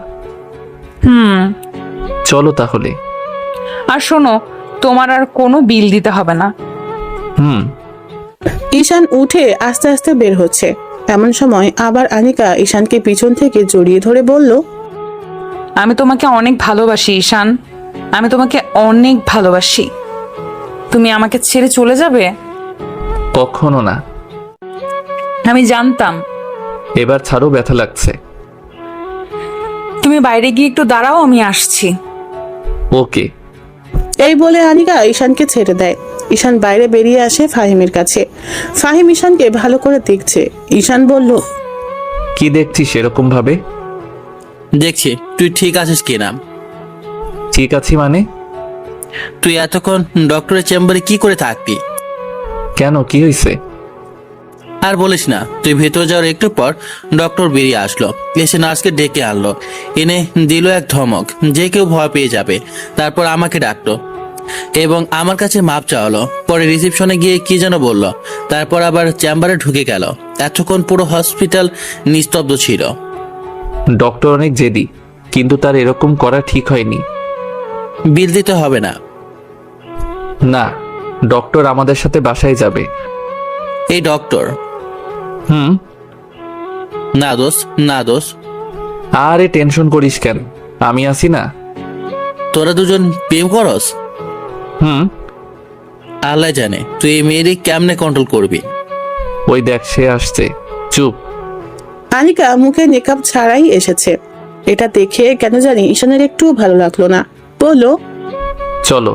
চলো তাহলে। আর শোনো, তোমার আর কোনো বিল দিতে হবে না। ঈশান উঠে আস্তে আস্তে বের হচ্ছে। এমন সময় আবার আনিকা ঈশানকে পিছন থেকে জড়িয়ে ধরে বলল, আমি তোমাকে অনেক ভালোবাসি ঈশান, আমি তোমাকে অনেক ভালোবাসি। তুমি আমাকে ছেড়ে চলে যাবে? কখনো না। আমি জানতাম। এবার ছাড়ো, ব্যথা লাগছে। তুমি বাইরে গিয়ে একটু দাঁড়াও, আমি আসছি। ওকে। এই বলে আনিকা ঈশানকে ছেড়ে দেয়। ঈশান বাইরে বেরিয়ে আসে ফাহিমের কাছে। ফাহিম ঈশানকে ভালো করে দেখছে। ঈশান বলল, কি দেখছিস এরকম ভাবে? দেখছি তুই ঠিক আছিস কিনা। ঠিক আছি মানে? তুই এতক্ষণ ডক্টরের চেম্বারে কি করে থাকবি? কেন, কি হয়েছে? আর বলিস না, তুই ভেতরে যাওয়ার একটু পর ডক্টর বেরিয়ে আসলো, এসে নার্সকে ডেকে আনলো, এনে দিল এক ধমক যে কেউ ভয় পেয়ে যাবে। তারপর আমাকে ডাকলো এবং আমার কাছে মাপ চাওয়ালো। পরে রিসেপশনে গিয়ে কি যেন বললো, তারপর আবার চেম্বারে ঢুকে গেল। এতক্ষণ পুরো হসপিটাল নিস্তব্ধ ছিল। ডক্টর অনেক জেদি, কিন্তু তার এরকম করা ঠিক হয়নি। বিল দিতে হবে না। না, ডক্টর আমাদের সাথে বাসায় যাবে। এই ডক্টর? না দোষ, না দোষ। আরে টেনশন করিস কেন, আমি আছি না। তোরা দুজন প্রেম করস? আল্লাহ জানে তুই এই মেয়েরই কেমনে কন্ট্রোল করবি। ওই দেখ সে আসছে, চুপ। আনিকা মুখে মেকআপ ছাড়াই এসেছে। এটা দেখে কেন জানি ঈশানের একটুও ভালো লাগলো না। বলল, চলো।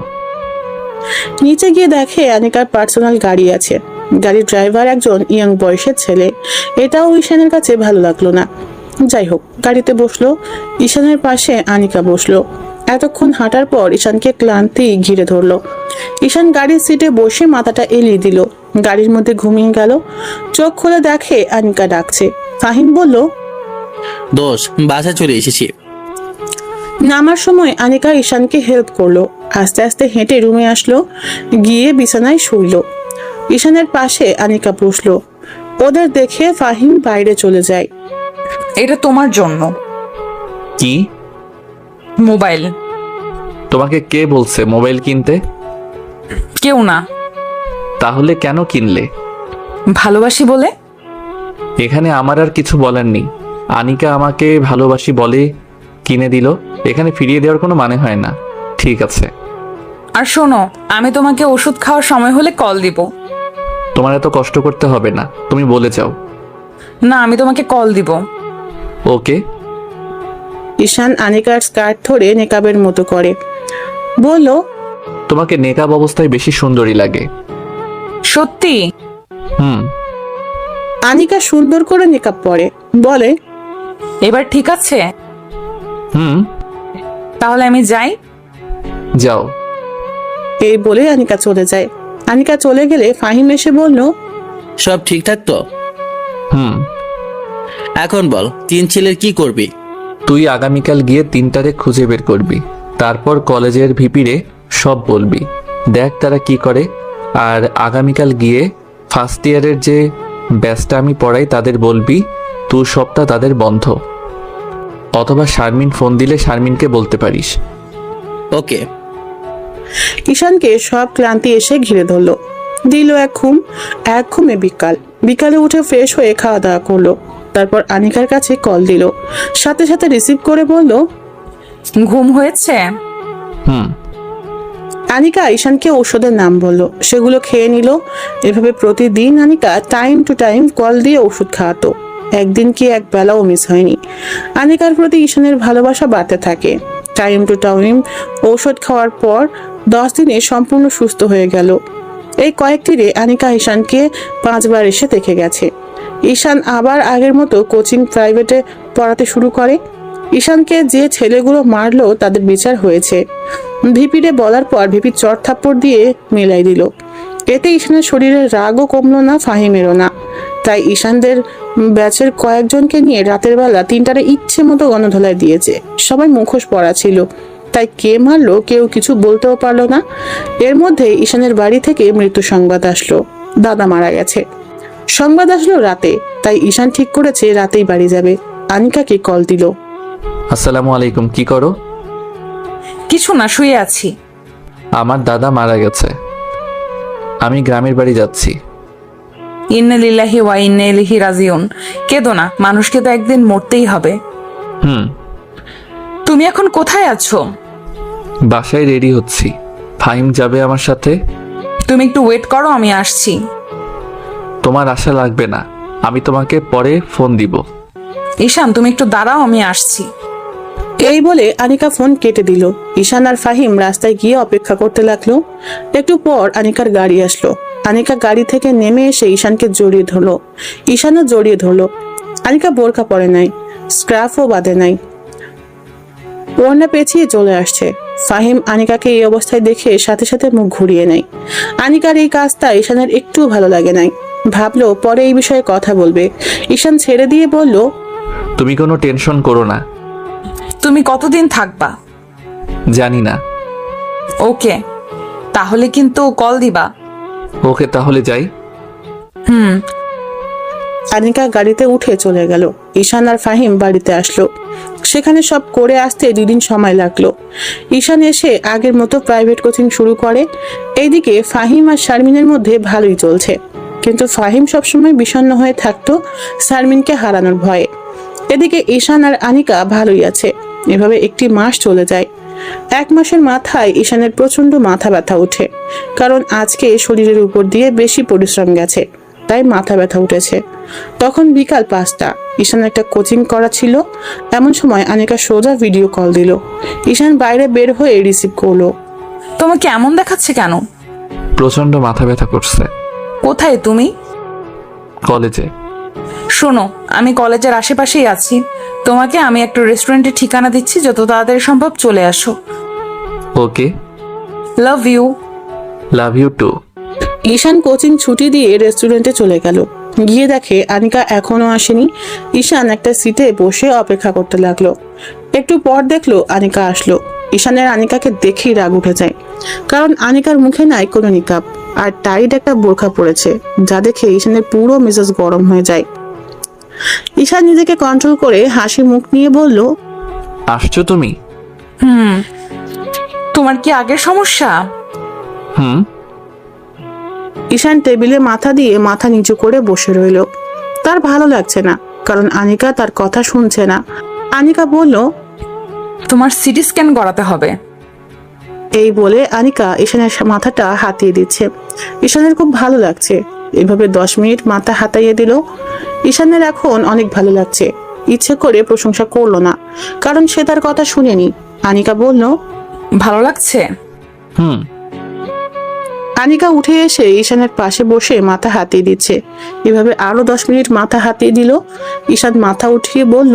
নিচে গিয়ে দেখে আনিকার পার্সোনাল গাড়ি আছে। গাড়ির ড্রাইভার একজন ইয়াং বয়সের ছেলে। এটাও ঈশানের কাছে ভালো লাগলো না। যাই হোক, গাড়িতে বসলো। ঈশানের পাশে আনিকা বসলো। এতক্ষণ হাঁটার পর ঈশানকে ক্লান্তি ঘিরে ধরলো। ঈশান গাড়ির সিটে বসে মাথাটা এলিয়ে দিল। গাড়ির মধ্যে ঘুমিয়ে গেল। চোখ খুলে দেখে আনিকা ডাকছে। ফাহিম বলল, দোষ, বাসা চলে এসেছি। নামার সময় আনিকা ঈশানকে হেল্প করলো। আস্তে আস্তে হেঁটে রুমে আসলো, গিয়ে বিছানায় শুইল। ঈশানের পাশে আনিকা বসলো। ওদের দেখে ফাহিম বাইরে চলে যায়। এটা তোমার জন্য। কি? মোবাইল। তোমাকে কে বলছে মোবাইল কিনতে? কেউ না। তাহলে কেন কিনলে? ভালোবাসি বলে। এখানে আমার আর কিছু বলার নেই। আনিকা আমাকে ভালোবাসি বলে কিনে দিল, এখানে ফিরিয়ে দেওয়ার কোনো মানে হয় না। ঠিক আছে। আর শোনো, আমি তোমাকে ওষুধ খাওয়ার সময় হলে কল দিব। তোমার এত কষ্ট করতে হবে না, তুমি বলে যাও। না, আমি তোমাকে কল দিব। ওকে। ঈশান আনিকার স্কার্ট ধরে নেকাবের মতো করে বলল, তোমাকে নেকাব অবস্থায় বেশি সুন্দরী লাগে। সত্যি? আনিকা সুন্দর করে নেকাব পরে বলে, এবার ঠিক আছে? তাহলে আমি যাই। যাও। এই বলে আনিকা চলে যায়। আনিকা চলে গেলে ফাহিম এসে বলল, সব ঠিকঠাক তো? এখন বল, 3 ছেলের কি করবি? তুই আগামীকাল গিয়ে 3টারে খুঁজে বের করবি, তারপর কলেজের ভিপিরে সব বলবি, দেখ তারা কি করে। আর আগামীকাল গিয়ে ফার্স্ট ইয়ারের যে ব্যাচটা আমি পড়াই তাদের বলবি 2 সপ্তাহ তাদের বন্ধ। অথবা শারমিন ফোন দিলে শারমিনকে বলতে পারিস। ওকে। ঈশানকে সব ক্লান্তি এসে ঘিরে ধরলো। দিল এক ঘুমে বিকালে উঠে ফ্রেশ হয়ে খাওয়া দাওয়া করলো। তারপর আনিকার কাছে কল দিল। সাথে সাথে রিসিভ করে বলল, ঘুম হয়েছে? আনিকা ঈশানকে ঔষধের নাম বলল, সেগুলো খেয়ে নিল। এভাবে প্রতিদিন Anika time to time call দিয়ে ওষুধ খাওয়াতো। একদিন কি এক বেলাও মিস হয়নি। আনিকার প্রতি ঈশানের ভালোবাসা বাড়তে থাকে। টাইম টু টাইম ঔষধ খাওয়ার পর 10 দিনে সম্পূর্ণ সুস্থ হয়ে গেল। এই কয়েকদিনে আনিকা ঈশানকে 5 বার এসে দেখে গেছে। ঈশান আবার আগের মতো কোচিং প্রাইভেটে পড়াতে শুরু করে। ঈশানকে যে ছেলেগুলো মারলো তাদের বিচার হয়েছে। ভিপিরে বলার পর ভিপি চড় থাপ্পড় দিয়ে মেলাই দিল। এতে ঈশানের শরীরের রাগও কমলো না, ফাহিমেরও না। তাই ঈশানদের ব্যাচের কয়েকজনকে নিয়ে রাতের বেলা 3টারে ইচ্ছে মতো গণধোলাই দিয়েছে। সবাই মুখোশ পরা ছিল, তাই কে মারলো কেউ কিছু বলতেও পারলো না। এর মধ্যে ঈশানের বাড়ি থেকে মৃত্যু সংবাদ আসলো, দাদা মারা গেছে। সংবাদ আসলো রাতে, তাই ঈশান ঠিক করেছে রাতেই বাড়ি যাবে। আনিকাকে কল দিল। আসসালামু আলাইকুম, কি করো? কিছু না, শুয়ে আছি। আমার দাদা মারা গেছে, আমি গ্রামের বাড়ি যাচ্ছি। ইন্না লিল্লাহি ওয়া ইন্না ইলাইহি রাজিউন। কেঁদো না, মানুষকে তো একদিন মরতেই হবে। হুম। তুমি এখন কোথায় আছো? বাসায় রেডি হচ্ছি। ফাহিম যাবে আমার সাথে। তুমি একটু ওয়েট করো, আমি আসছি। তোমার আশা লাগবে না, আমি তোমাকে পরে ফোন দিব। ঈশান, তুমি একটু দাঁড়াও, আমি আসছি। এই বলে আনিকা ফোন কেটে দিল। ঈশান আর ফাহিম রাস্তায় গিয়ে অপেক্ষা করতে লাগলো। একটু পর আনিকার গাড়ি আসলো। আনিকা গাড়ি থেকে নেমে এসে ঈশানকে জড়িয়ে ধরলো। ঈশানও জড়িয়ে ধরলো। আনিকা বোরকা পরে নাই, স্ক্রাফও বাঁধে নাই, ওড়না পেঁচিয়ে চলে আসছে। ফাহিম আনিকাকে এই অবস্থায় দেখে সাথে সাথে মুখ ঘুরিয়ে নেয়। আনিকার এই কাজটা ঈশানের একটু ভালো লাগে নাই। ভাবলো পরে এই বিষয়ে কথা বলবে। ঈশান ছেড়ে দিয়ে বলল, তুমি কোনো টেনশন করো না। তুমি কতদিন থাকবা? জানি না। ওকে, তাহলে কিন্তু কল দিবা। ওকে, তাহলে যাই। হুম। আনিকা গাড়িতে উঠে চলে গেল। ঈশান আর ফাহিম বাড়িতে আসলো। সেখানে সব করে আসতে 2 দিন সময় লাগলো। ঈশান এসে আগের মতো প্রাইভেট কোচিং শুরু করে। এইদিকে ফাহিম আর শারমিনের মধ্যে ভালোই চলছে, কিন্তু ফাহিম সবসময় বিষণ্ণ হয়ে থাকতো শারমিনকে হারানোর ভয়ে। এদিকে ঈশান আর আনিকা ভালোই আছে। এভাবে 1 মাস চলে যায়। 1 মাসের মাথায় ঈশানের প্রচন্ড মাথা ব্যথা উঠে, কারণ আজকে শরীরের উপর দিয়ে বেশি পরিশ্রম গেছে, তাই মাথা ব্যথা উঠেছে। তখন বিকাল 5টা। ঈশান একটা কোচিং করা ছিল। এমন সময় আনিকা সোজা ভিডিও কল দিল। ঈশান বাইরে বের হয়ে রিসিভ করলো। তোমাকে এমন দেখাচ্ছে কেন? প্রচন্ড মাথা ব্যথা করছে। কোথায় তুমি? কলেজে। শোনো, আমি কলেজের আশেপাশেই আছি। তোমাকে আমি একটা রেস্টুরেন্টের ঠিকানা দিচ্ছি, যত তাড়াতাড়ি সম্ভব চলে আসো। Okay, love you. Love you too. Ishan coaching ছুটি দিয়ে রেস্টুরেন্টে চলে গেল। গিয়ে দেখে আনিকা এখনো আসেনি। ঈশান একটা সিটে বসে অপেক্ষা করতে লাগলো। একটু পর দেখলো আনিকা আসলো। ঈশানের আনিকাকে দেখেই রাগ উঠে যায়, কারণ আনিকার মুখে নাই কোনো নিকাব আর টাইট একটা বোরখা পড়েছে, যা দেখে ঈশানের পুরো মেজাজ গরম হয়ে যায়। ঈশান নিজেকে কন্ট্রোল করে হাসি মুখ নিয়ে বলল, আসছো তুমি? হুম। তোমার কি আগের সমস্যা? হুম। ঈশান টেবিলে মাথা দিয়ে মাথা নিচু করে বসে রইল। তার ভালো লাগছে না, কারণ আনিকা তার কথা শুনছে না। আনিকা বলল, তোমার সিটি স্ক্যান করাতে হবে। এই বলে আনিকা ঈশানের মাথাটা হাতিয়ে দিচ্ছে। ঈশানের খুব ভালো লাগছে। এভাবে 10 মিনিট মাথা হাতাইয়ে দিল। ঈশানের এখন অনেক ভালো লাগছে। ইচ্ছে করে প্রশংসা করলো না, কারণ সে তার কথা শুনেনি। আনিকা বলল, ভালো লাগছে? হুম। আনিকা উঠে এসে ঈশানের পাশে বসে মাথা হাতিয়ে দিচ্ছে। এভাবে আরো 10 মিনিট মাথা হাতিয়ে দিল। ঈশান মাথা উঠিয়ে বলল,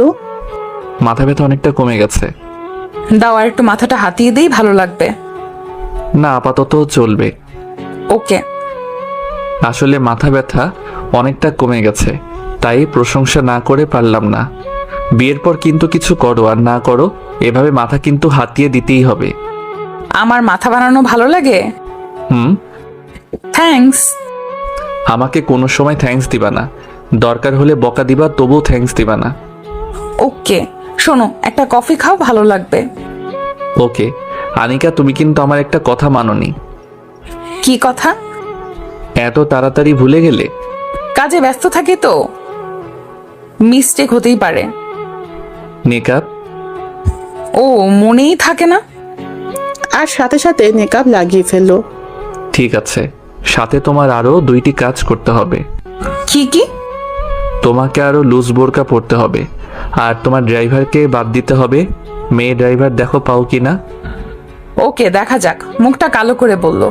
মাথা ব্যথা অনেকটা কমে গেছে। দাও, আর একটু মাথাটা হাতিয়ে দেই, ভালো লাগবে। না, আপাতত চলবে। ওকে। আসলে মাথা ব্যথা অনেকটা কমে গেছে, তাই প্রশংসা না করে পারলাম না। বিয়ের পর কিন্তু কিছু করো আর না করো, এভাবে মাথা কিন্তু হাতিয়ে দিতেই হবে। আমার মাথা বানানো ভালো লাগে? হুম। থ্যাঙ্কস। আমাকে কোনো সময় থ্যাঙ্কস দিবা না, দরকার হলে বকা দিবা, তবুও থ্যাঙ্কস দিবা না। ওকে। শোনো, একটা কফি খাও, ভালো লাগবে। ওকে। আনিকা, তুমি কিন্তু আমার একটা কথা মানোনি। কি কথা? এত তাড়াতাড়ি ভুলে গেলে? কাজে ব্যস্ত থাকি তো, মিস্টেক হতেই পারে। নেকাব? ও, মনেই থাকে না। আর সাথে সাথে নেকাব লাগিয়ে ফেললো। ঠিক আছে, সাথে তোমার আরো 2টি কাজ করতে হবে। কি কি? তোমাকে আরো লুজ বোরকা পরতে হবে, আর তোমার ড্রাইভারকে বাদ দিতে হবে। মেয়ে ড্রাইভার দেখো পাও কি না। ওকে, দেখা যাক। মুখটা কালো করে বলল।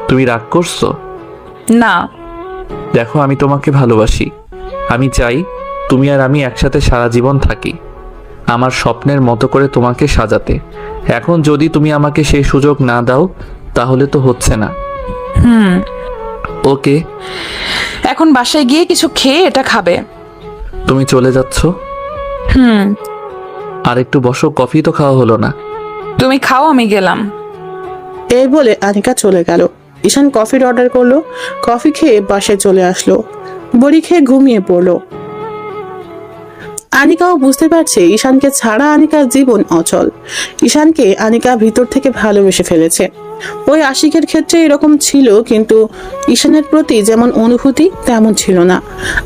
তুমি রাগ করছো? না। দেখো, আমি তোমাকে ভালোবাসি। আমি চাই তুমি আর আমি একসাথে সারা জীবন থাকি, আমার স্বপ্নের মতো করে তোমাকে সাজাতে। এখন যদি তুমি আমাকে সেই সুযোগ না দাও তাহলে তো হচ্ছে না। ওকে, এখন বাসায় গিয়ে কিছু খেয়ে এটা খাবে। তুমি চলে যাচ্ছ? আর একটু বসো, কফি তো খাওয়া হলো না। তুমি খাও, আমি গেলাম। এই বলে আনিকা চলে গেল। ঈশান কফির অর্ডার করলো। কফি খেয়ে বাসায় চলে আসলো। বড়ি খেয়ে ঘুমিয়ে পড়লো। আনিকাও বুঝতে পারছে ঈশানকে ছাড়া আনিকার জীবন অচল। ঈশানকে আনিকা ভিতর থেকে ভালোবেসে ফেলেছে। ওই আশিকের ক্ষেত্রে এরকম ছিল, কিন্তু ঈশানের প্রতি যেমন অনুভূতি তেমন ছিল না।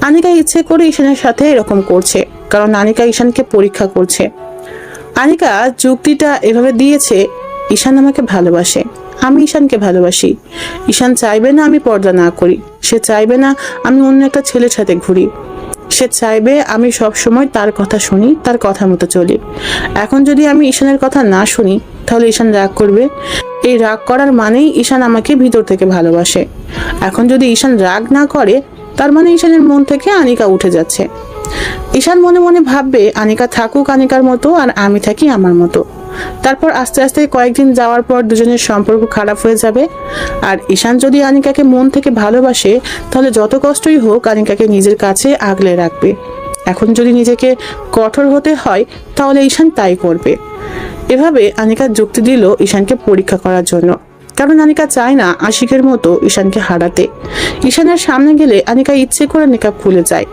আনিকা ইচ্ছে করে ঈশানের সাথে এরকম করছে, কারণ আনিকা ঈশানকে পরীক্ষা করছে। আনিকা যুক্তিটা এভাবে দিয়েছে, ঈশান আমাকে ভালোবাসে, আমি ঈশানকে ভালোবাসি। ঈশান চাইবে না আমি পর্দা না করি, সে চাইবে না আমি অন্য একটা ছেলের সাথে ঘুরি, সে চাইবে আমি সব সময় তার কথা শুনি, তার কথা মতো চলি। এখন যদি আমি ঈশানের কথা না শুনি তাহলে ঈশান রাগ করবে। এই রাগ করার মানেই ঈশান আমাকে ভিতর থেকে ভালোবাসে। এখন যদি ঈশান রাগ না করে তার মানে ঈশানের মন থেকে আনিকা উঠে যাচ্ছে। ঈশান মনে মনে ভাববে আনিকা থাকুক আনিকার মতো আর আমি থাকি আমার মতো। তারপর আস্তে আস্তে কয়েকদিন যাওয়ার পর দুজনের সম্পর্ক খারাপ হয়ে যাবে। আর ঈশান যদি আনিকাকে মন থেকে ভালোবাসে তাহলে যত কষ্টই হোক আনিকাকে নিজের কাছে আগলে রাখবে। এখন যদি নিজেকে কঠোর হতে হয় তাহলে ঈশান তাই করবে। এভাবে আনিকা যুক্তি দিল ঈশানকে পরীক্ষা করার জন্য, কারণ আনিকা চায় না আশিকের মতো ঈশানকে হারাতে। ঈশানের সামনে গেলে আনিকা ইচ্ছে করে নিকাব খুলে যায়।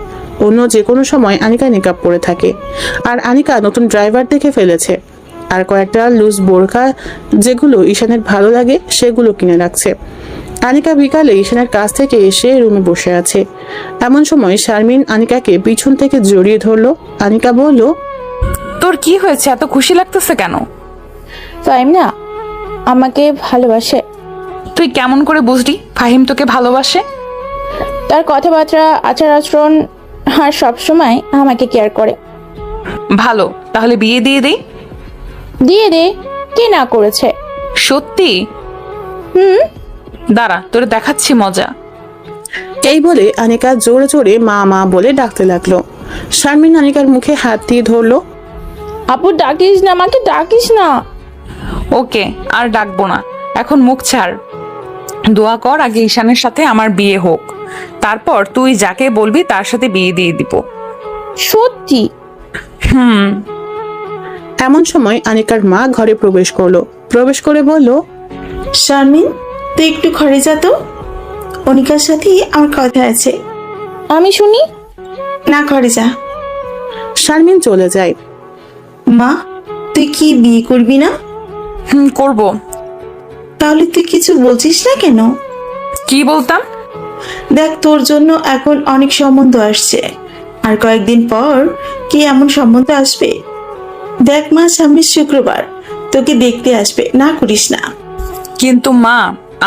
অন্য যে কোনো সময় আনিকা নিকাব পরে থাকে। আর আনিকা নতুন ড্রাইভার দেখে ফেলেছে, আর কয়েকটা লুজ বোরকা যেগুলো ঈশানের ভালো লাগে সেগুলো কিনে রাখছে। আনিকা বিকালে ঈশানের কাছ থেকে এসে রুমে বসে আছে। এমন সময় শারমিন আনিকাকে পিছন থেকে জড়িয়ে ধরলো। আনিকা বলল, তোর কি হয়েছে? এত খুশি লাগতেছে কেন? ফাহিম না আমাকে ভালোবাসে। তুই কেমন করে বুঝলি ফাহিম তোকে ভালোবাসে? তার কথাবার্তা, আচার আচরণ আর সবসময় আমাকে কেয়ার করে। ভালো, তাহলে বিয়ে দিয়ে দেই। দিয়ে দে, কে না করেছে? সত্যি? দাঁড়া, তোরে দেখাচ্ছি মজা। এই বলে আনিকা জোরে জোরে মা মা বলে ডাকতে লাগলো। শারমিন আনিকার মুখে হাত দিয়ে ধরলো। আপু ডাকিস না, আমাকে ডাকিস না। ওকে, আর ডাকবো না। এখন মুখ ছাড়। দোয়া কর আগে ঈশানের সাথে আমার বিয়ে হোক, তারপর তুই যাকে বলবি তার সাথে বিয়ে দিয়ে দিব। সত্যি? এমন সময় আনিকার মা ঘরে প্রবেশ করলো। প্রবেশ করে বলল, শারমিন, তুই একটু ঘরে যা তো, অনিকার সাথে আমার কথা আছে। আমি শুনি। না, ঘরে যা। শারমিন চলে যায়। মা, তুই কি বিয়ে করবি না? করব। তাহলে তুই কিছু বলছিস না কেন? কি বলতাম? দেখ, তোর জন্য এখন অনেক সম্বন্ধ আসছে, আর কয়েকদিন পর কি এমন সম্বন্ধ আসবে। দেখ মা, সামনে শুক্রবার তোকে দেখতে আসবে, না করিস না। কিন্তু মা,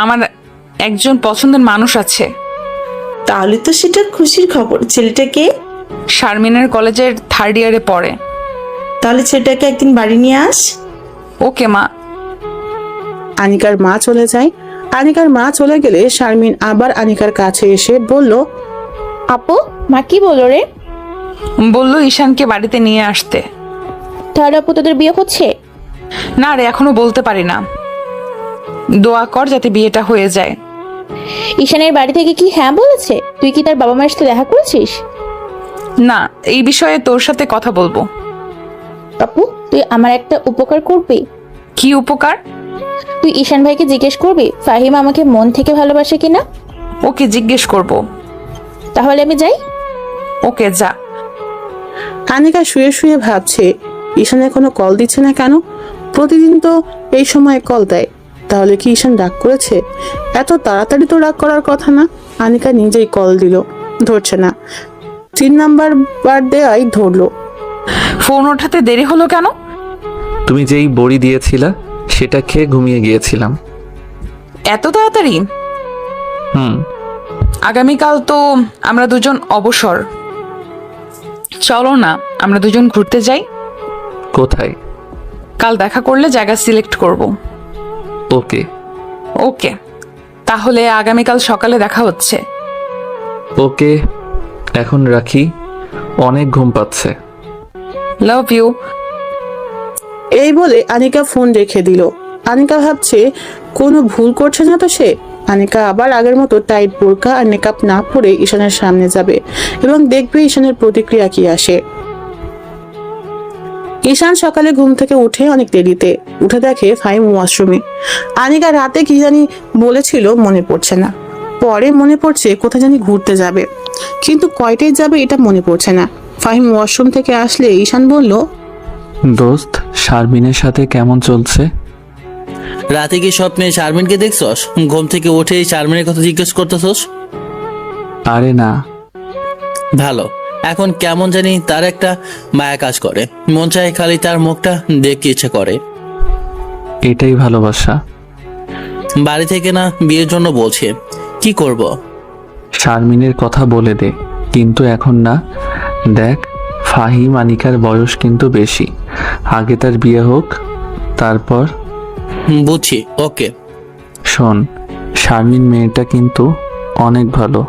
আমার একজন পছন্দের মানুষ আছে। তাহলে তো সেটা খুশির খবর। ছেলেটাকে? শারমিনের কলেজের 3rd ইয়ারে পড়ে। তাহলে ছেলেটাকে একদিন বাড়ি নিয়ে আস। ওকে মা। আনিকার মা চলে যায়। আনিকার মা চলে গেলে শারমিন আবার আনিকার কাছে এসে বলল, আপু, মা কি বলো রে? বললো ঈশানকে বাড়িতে নিয়ে আসতে। তাহলে আপু তোদের বিয়ে হচ্ছে? না রে, এখনো বলতে পারি না। দোয়া কর যাতে বিয়েটা হয়ে যায়। ঈশানের বাড়ি থেকে কি হ্যাঁ বলেছে? তুই কি তার বাবা মায়ের সাথে দেখা করেছিস? না, এই বিষয়ে তোর সাথে কথা বলবো। আপু, তুই আমার একটা উপকার করবি। কি উপকার? তুই ঈশান ভাইকে জিজ্ঞেস করবি ফাহিম আমাকে মন থেকে ভালোবাসে কিনা। ওকে, জিজ্ঞেস করব। তাহলে আমি যাই। ওকে, যা। আনিকা শুয়ে শুয়ে ভাবছে ঈশান এখনো কল দিচ্ছে না কেন। প্রতিদিন তো এই সময় কল দেয়, তাহলে কি ঈশান রাগ করেছে? এত তাড়াতাড়ি তো রাগ করার কথা না। আনিকা নিজেই কল দিল, ধরছে না। 3 নাম্বার বার দেয়াই ধরলো। ফোন ওঠাতে দেরি হলো কেন? তুমি যেই বড়ি দিয়েছিলা সেটা খেয়ে ঘুমিয়ে গিয়েছিলাম। এত তাড়াতাড়ি? হুম। আগামীকাল তো আমরা দুজন অবসর। চলো না আমরা দুজন ঘুরতে যাই। কোথায়? কাল দেখা করলে জায়গা সিলেক্ট করব। ওকে। ওকে, তাহলে আগামীকাল সকালে দেখা হচ্ছে। ওকে, এখন রাখি, অনেক ঘুম পাচ্ছে। Love you. এই বলে আনিকা ফোন রেখে দিল। আনিকা ভাবছে কোনো ভুল করছে না তো সে। আনিকা আবার আগের মতো টাইট বোরকা আর মেকআপ না পরে ঈশানের সামনে যাবে এবং দেখবে ঈশানের প্রতিক্রিয়া কি আসে। ঈশান সকালে ঘুম থেকে উঠে অনেক দেরিতে উঠে দেখে ফাহিম ওয়াশরুমে। আনিকা রাতে কি জানি বলেছিল মনে পড়ছে না, পরে মনে পড়ছে কোথায় জানি ঘুরতে যাবে, কিন্তু কয়টায় যাবে এটা মনে পড়ছে না। ফাহিম ওয়াশরুম থেকে আসলে ঈশান বলল, দোস্ত, শারমিনের সাথে কেমন চলছে? রাতে কি স্বপ্নে শারমিনকে দেখছস? ঘুম থেকে উঠে শারমিনের কথা জিজ্ঞেস করতেছস? আরে না। ভালো। এখন কেমন জানি তার একটা মায়া কাজ করে, মন চায় খালি তার মুখটা দেখতে ইচ্ছে করে। এটাই ভালোবাসা। বাড়ি থেকে না বিয়ের জন্য বলছে, কি করব? শারমিনের কথা বলে দে, কিন্তু এখন না। দেখ, ফাহিম আনিকার বয়স কিন্তু বেশি, আগে তার বিয়ে হোক, তারপর। বুঝছি, ওকে। শোন, শারমিন মেয়েটা কিন্তু অনেক ভালো,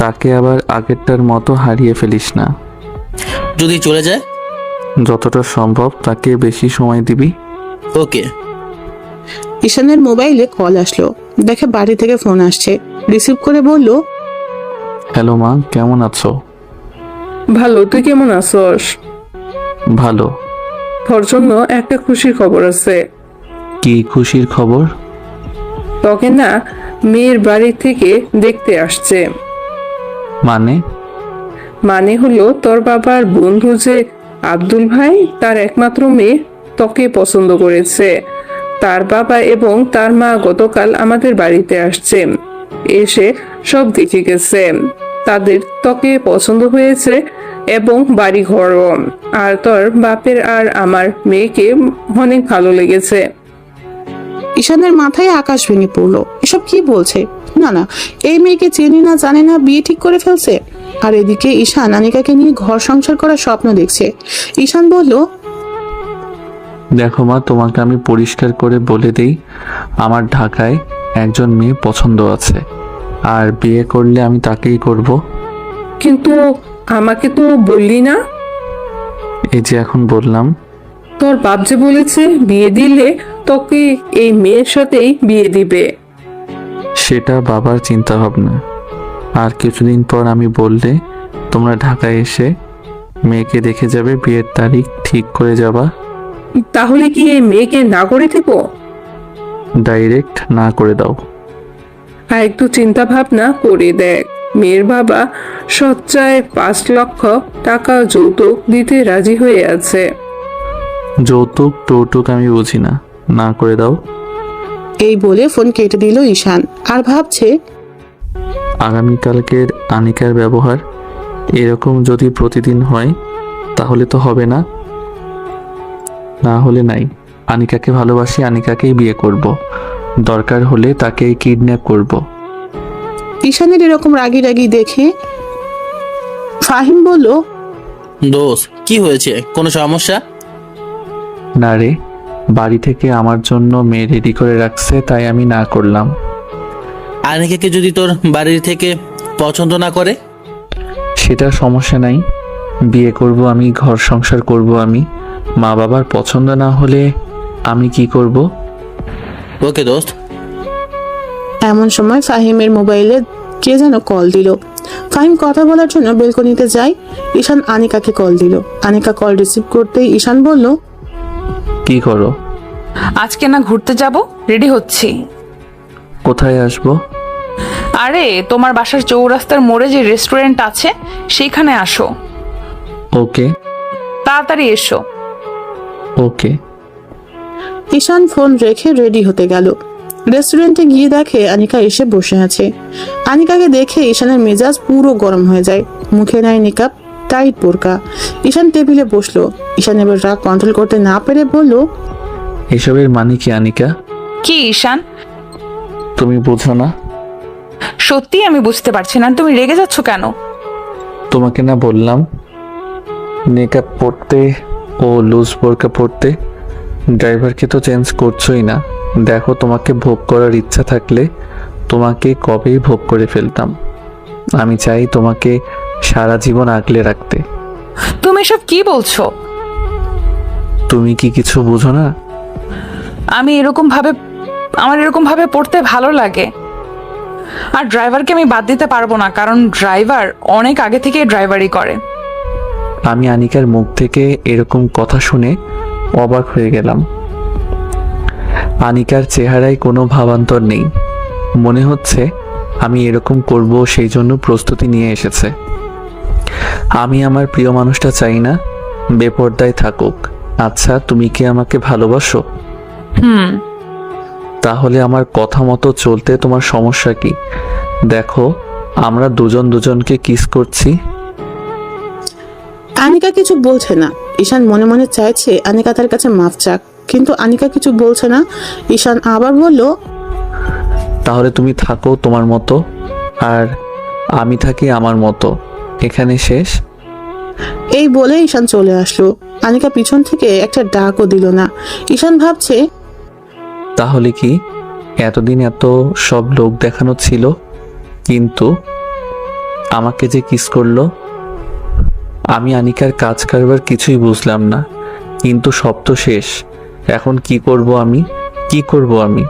তাকে আবার আগেরটার মতো হারিয়ে ফেলিস না। যদি চলে যায়? যতটা সম্ভব তাকে বেশি সময় দিবি। ওকে। ঈশানের মোবাইলে কল আসলো, দেখে বাড়ি থেকে ফোন আসছে। রিসিভ করে বলল, হ্যালো মা, কেমন আছো? ভালো, তুই কেমন আছস? ভালো। তোর জন্য একটা খুশির খবর আছে। কি খুশির খবর? তোকে না মেয়ের বাড়ি থেকে দেখতে আসছে। মানে হলো তোর বাবার বন্ধু যে আব্দুল ভাই, তার একমাত্র মেয়ে তোকে পছন্দ করেছে। তার বাবা এবং তার মা গতকাল আমাদের বাড়িতে আসছে, এসে সব দেখে গেছে। তাদের তোকে পছন্দ হয়েছে এবং বাড়ি ঘরও, আর তোর বাপের আর আমার মেয়েকে অনেক ভালো লেগেছে। ঈশানের মাথায় আকাশ ভেঙে পড়লো। এসব কি বলছে? না না, এই মেয়েকে চেনে না জানে না বিয়ে ঠিক করে ফেলছে। আর এদিকে ঈশান আনিকাকে নিয়ে ঘর সংসার করার স্বপ্ন দেখছে। ঈশান বলল, দেখো মা, তোমাকে আমি পরিষ্কার করে বলে দেই, আমার ঢাকায় একজন মেয়ে পছন্দ আছে, আর বিয়ে করলে আমি তাকেই করব। কিন্তু আমাকে তো বললি না। এই যে এখন বললাম। তোর বাপ যে বলেছে বিয়ে দিলে তোকে এই মেয়ের সাথেই বিয়ে দিবে। সেটা বাবার চিন্তা ভাবনা, আর কিছুদিন পর আমি বললে তোমরা ঢাকায় এসে মেয়েকে দেখে যাবে, বিয়ের তারিখ ঠিক করে যাবা। তাহলে কি এই মেয়েকে না করে দিব? ডাইরেক্ট না করে দাও। আর একটু চিন্তা ভাবনা করে দেখ, মেয়ের বাবা সচ্চায় 5 লক্ষ টাকা যৌতুক দিতে রাজি হয়ে আছে। যৌতুক টৌতুক আমি বুঝি না, না করে দাও। এই বলে ফোন কেটে দিল ঈশান। আর ভাবছে, আগামীকালকের আনিকার ব্যবহার এরকম যদি প্রতিদিন হয় তাহলে তো হবে না, না হলে নাই। আনিকাকে ভালোবাসি, আনিকাকেই বিয়ে করব, দরকার হলে তাকে কিডন্যাপ করব। ঈশানের এরকম রাগি রাগি দেখে ফাহিম বলল, দোষ, কি হয়েছে? কোনো সমস্যা? না রে, বাড়ি থেকে আমার জন্য মেয়ে রেডি করে রাখছে, তাই আমি না করলাম। আনিকাকে যদি তোর বাড়ির থেকে পছন্দ না করে? সেটা সমস্যা নাই, বিয়ে করব আমি, ঘর সংসার করব আমি। মা বাবার পছন্দ না হলে আমি কি করব? ওকে দোস্ত। এমন সময় ফাহিমের মোবাইলে কে যেন কল দিল। ফাহিম কথা বলার জন্য বেলকনিতে যায়। ঈশান আনিকাকে কল দিল। আনিকা কল রিসিভ করতেই ঈশান বলল, কি করো? আজকে না ঘুরতে যাব, রেডি হচ্ছি। কোথায় আসবো? আরে তোমার বাসার চৌরাস্তার মোড়ে যে রেস্টুরেন্ট আছে সেইখানে আসো। ওকে। তাড়াতাড়ি এসো। ওকে। ঈশান ফোন রেখে রেডি হতে গেল। রেস্টুরেন্টে গিয়ে দেখে আনিকা এসে বসে আছে। আনিকাকে দেখে ঈশানের মেজাজ পুরো গরম হয়ে যায়। মুখে নাই নিকাব, টাইট বোরকা। ঈশান টেবিলে বসলো। ঈশান এবার রাগ কন্ট্রোল করতে না পেরে বলল, এসবের মানে কি আনিকা? কি ঈশান, তুমি বোঝো না? সত্যি আমি বুঝতে পারছি না, তুমি রেগে যাচ্ছ কেন? তোমাকে না বললাম নেকআপ পরতে ও লুজ বোরকা পরতে? ড্রাইভারকে তো চেঞ্জ করছোই না। দেখো, তোমাকে ভোগ করার ইচ্ছা থাকলে তোমাকে কবেই ভোগ করে ফেলতাম। আমি চাই তোমাকে সারা জীবন আগলে রাখতে। তুমি এসব কি বলছো? তুমি কি কিছু বুঝো না? আমার এরকম ভাবে পড়তে ভালো লাগে। আর ড্রাইভারকে আমি বাদ দিতে পারবো না, কারণ ড্রাইভার অনেক আগে থেকে ড্রাইভারই করে। আমি আনিকার মুখ থেকে এরকম কথা শুনে অবাক হয়ে গেলাম। আনিকার চেহারায় কোনো ভাবান্তর নেই। মনে হচ্ছে আমি এরকম করব সেই জন্য প্রস্তুতি নিয়ে এসেছে। আমি আমার প্রিয় মানুষটা চাই না বেপরদায় থাকুক। আচ্ছা, তুমি কি আমাকে ভালোবাসো? তাহলে আমার কথা মতো চলতে তোমার সমস্যা কি? দেখো, আমরা দুজন দুজনকে কিস করছি। আনিকা কিছু বলছে না। ঈশান মনে মনে চাইছে আনিকা তার কাছে মাফ চাক, কিন্তু আনিকা কিছু বলছে না। ঈশান আবার বলল, তাহলে তুমি থাকো তোমার মতো আর আমি থাকি আমার মতো, এখানে শেষ। এই বলে ঈশান চলে আসলো। আনিকা পিছন থেকে একটা ডাকও দিল না। ঈশান ভাবছে, তাহলে কি এতদিন এত সব লোক দেখানো ছিল, কিন্তু আমাকে যে কিস করলো? আমি আনিকার কাজ কারবার কিছুই বুঝলাম না, কিন্তু সব তো শেষ। এখন কি করব আমি?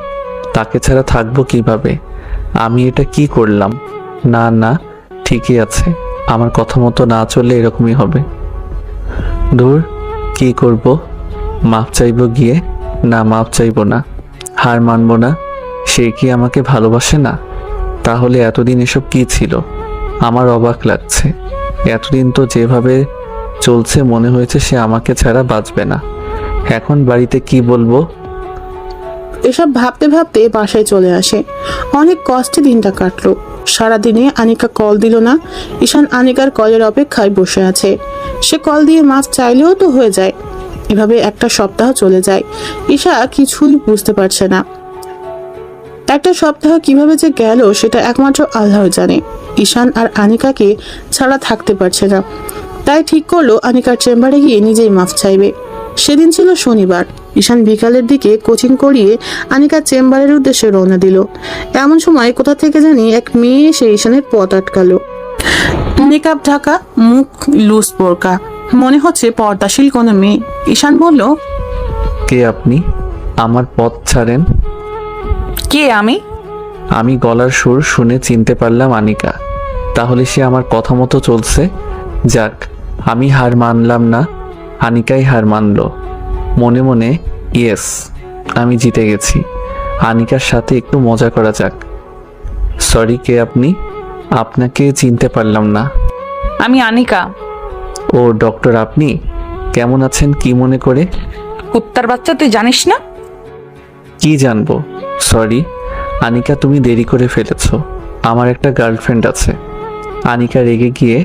তাকে ছাড়া থাকবো কিভাবে? আমি এটা কি করলাম? না না, ঠিকই আছে, আমার কথা মতো না চললে এরকমই হবে। দূর, কি করব? মাপ চাইবো গিয়ে? না, মাপ চাইবো না, হার মানবো না। সে কি আমাকে ভালোবাসে না? তাহলে এতদিন এসব কি ছিল? আমার অবাক লাগছে। এতদিন তো যেভাবে চলছে মনে হয়েছে সে আমাকে ছাড়া বাঁচবে না। এখন বাড়িতে কি বলবো? এসব ভাবতে ভাবতে বাসায় চলে আসে। অনেক কষ্টে দিনটা কাটলো। সারাদিনে আনিকা কল দিল না। ঈশান আনিকার কলের অপেক্ষায় বসে আছে। সে কল দিয়ে মাফ চাইলেও তো হয়ে যায়। এভাবে একটা সপ্তাহ চলে যায়। ঈশা কিছুই বুঝতে পারছে না। একটা সপ্তাহ কিভাবে যে গেল সেটা একমাত্র আল্লাহ জানে। ঈশান আর আনিকাকে ছাড়া থাকতে পারছে না। তাই ঠিক করলো আনিকার চেম্বারে গিয়ে নিজেই মাফ চাইবে। সেদিন ছিল শনিবার। ঈশান বিকালের দিকে কোচিং করিয়ে আনিকার চেম্বারের উদ্দেশ্যে রওনা দিল। এমন সময় কোথা থেকে জানি এক মেয়ে এসে ঈশানের পথ আটকালো। মেকআপ ঢাকা, মুখ লুজ বোরকা, মনে হচ্ছে পর্দাশীল কোনো মেয়ে। ঈশান বলল, কে আপনি? আমার পথ ছাড়েন। কে আমি? আমি গলার সুর শুনে চিনতে পারলাম আনিকা। তাহলে সে আমার কথা মতো চলছে। যাক, আমি হার মানলাম না, আনিকাই হার মানলো। মনে মনে ইয়েস, আমি জিতে গেছি। আনিকার সাথে একটু মজা করা যাক। সরি, কে আপনি? আপনাকে চিনতে পারলাম না। আমি আনিকা। ও ডক্টর, আপনি কেমন আছেন? কি মনে করে? কুত্তার বাচ্চা, তুই জানিস না? কি জানবো? সরি আনিকা, তুমি দেরি করে ফেলেছো। আমার একটা গার্লফ্রেন্ড আছে। আনিকা রেগে গিয়ে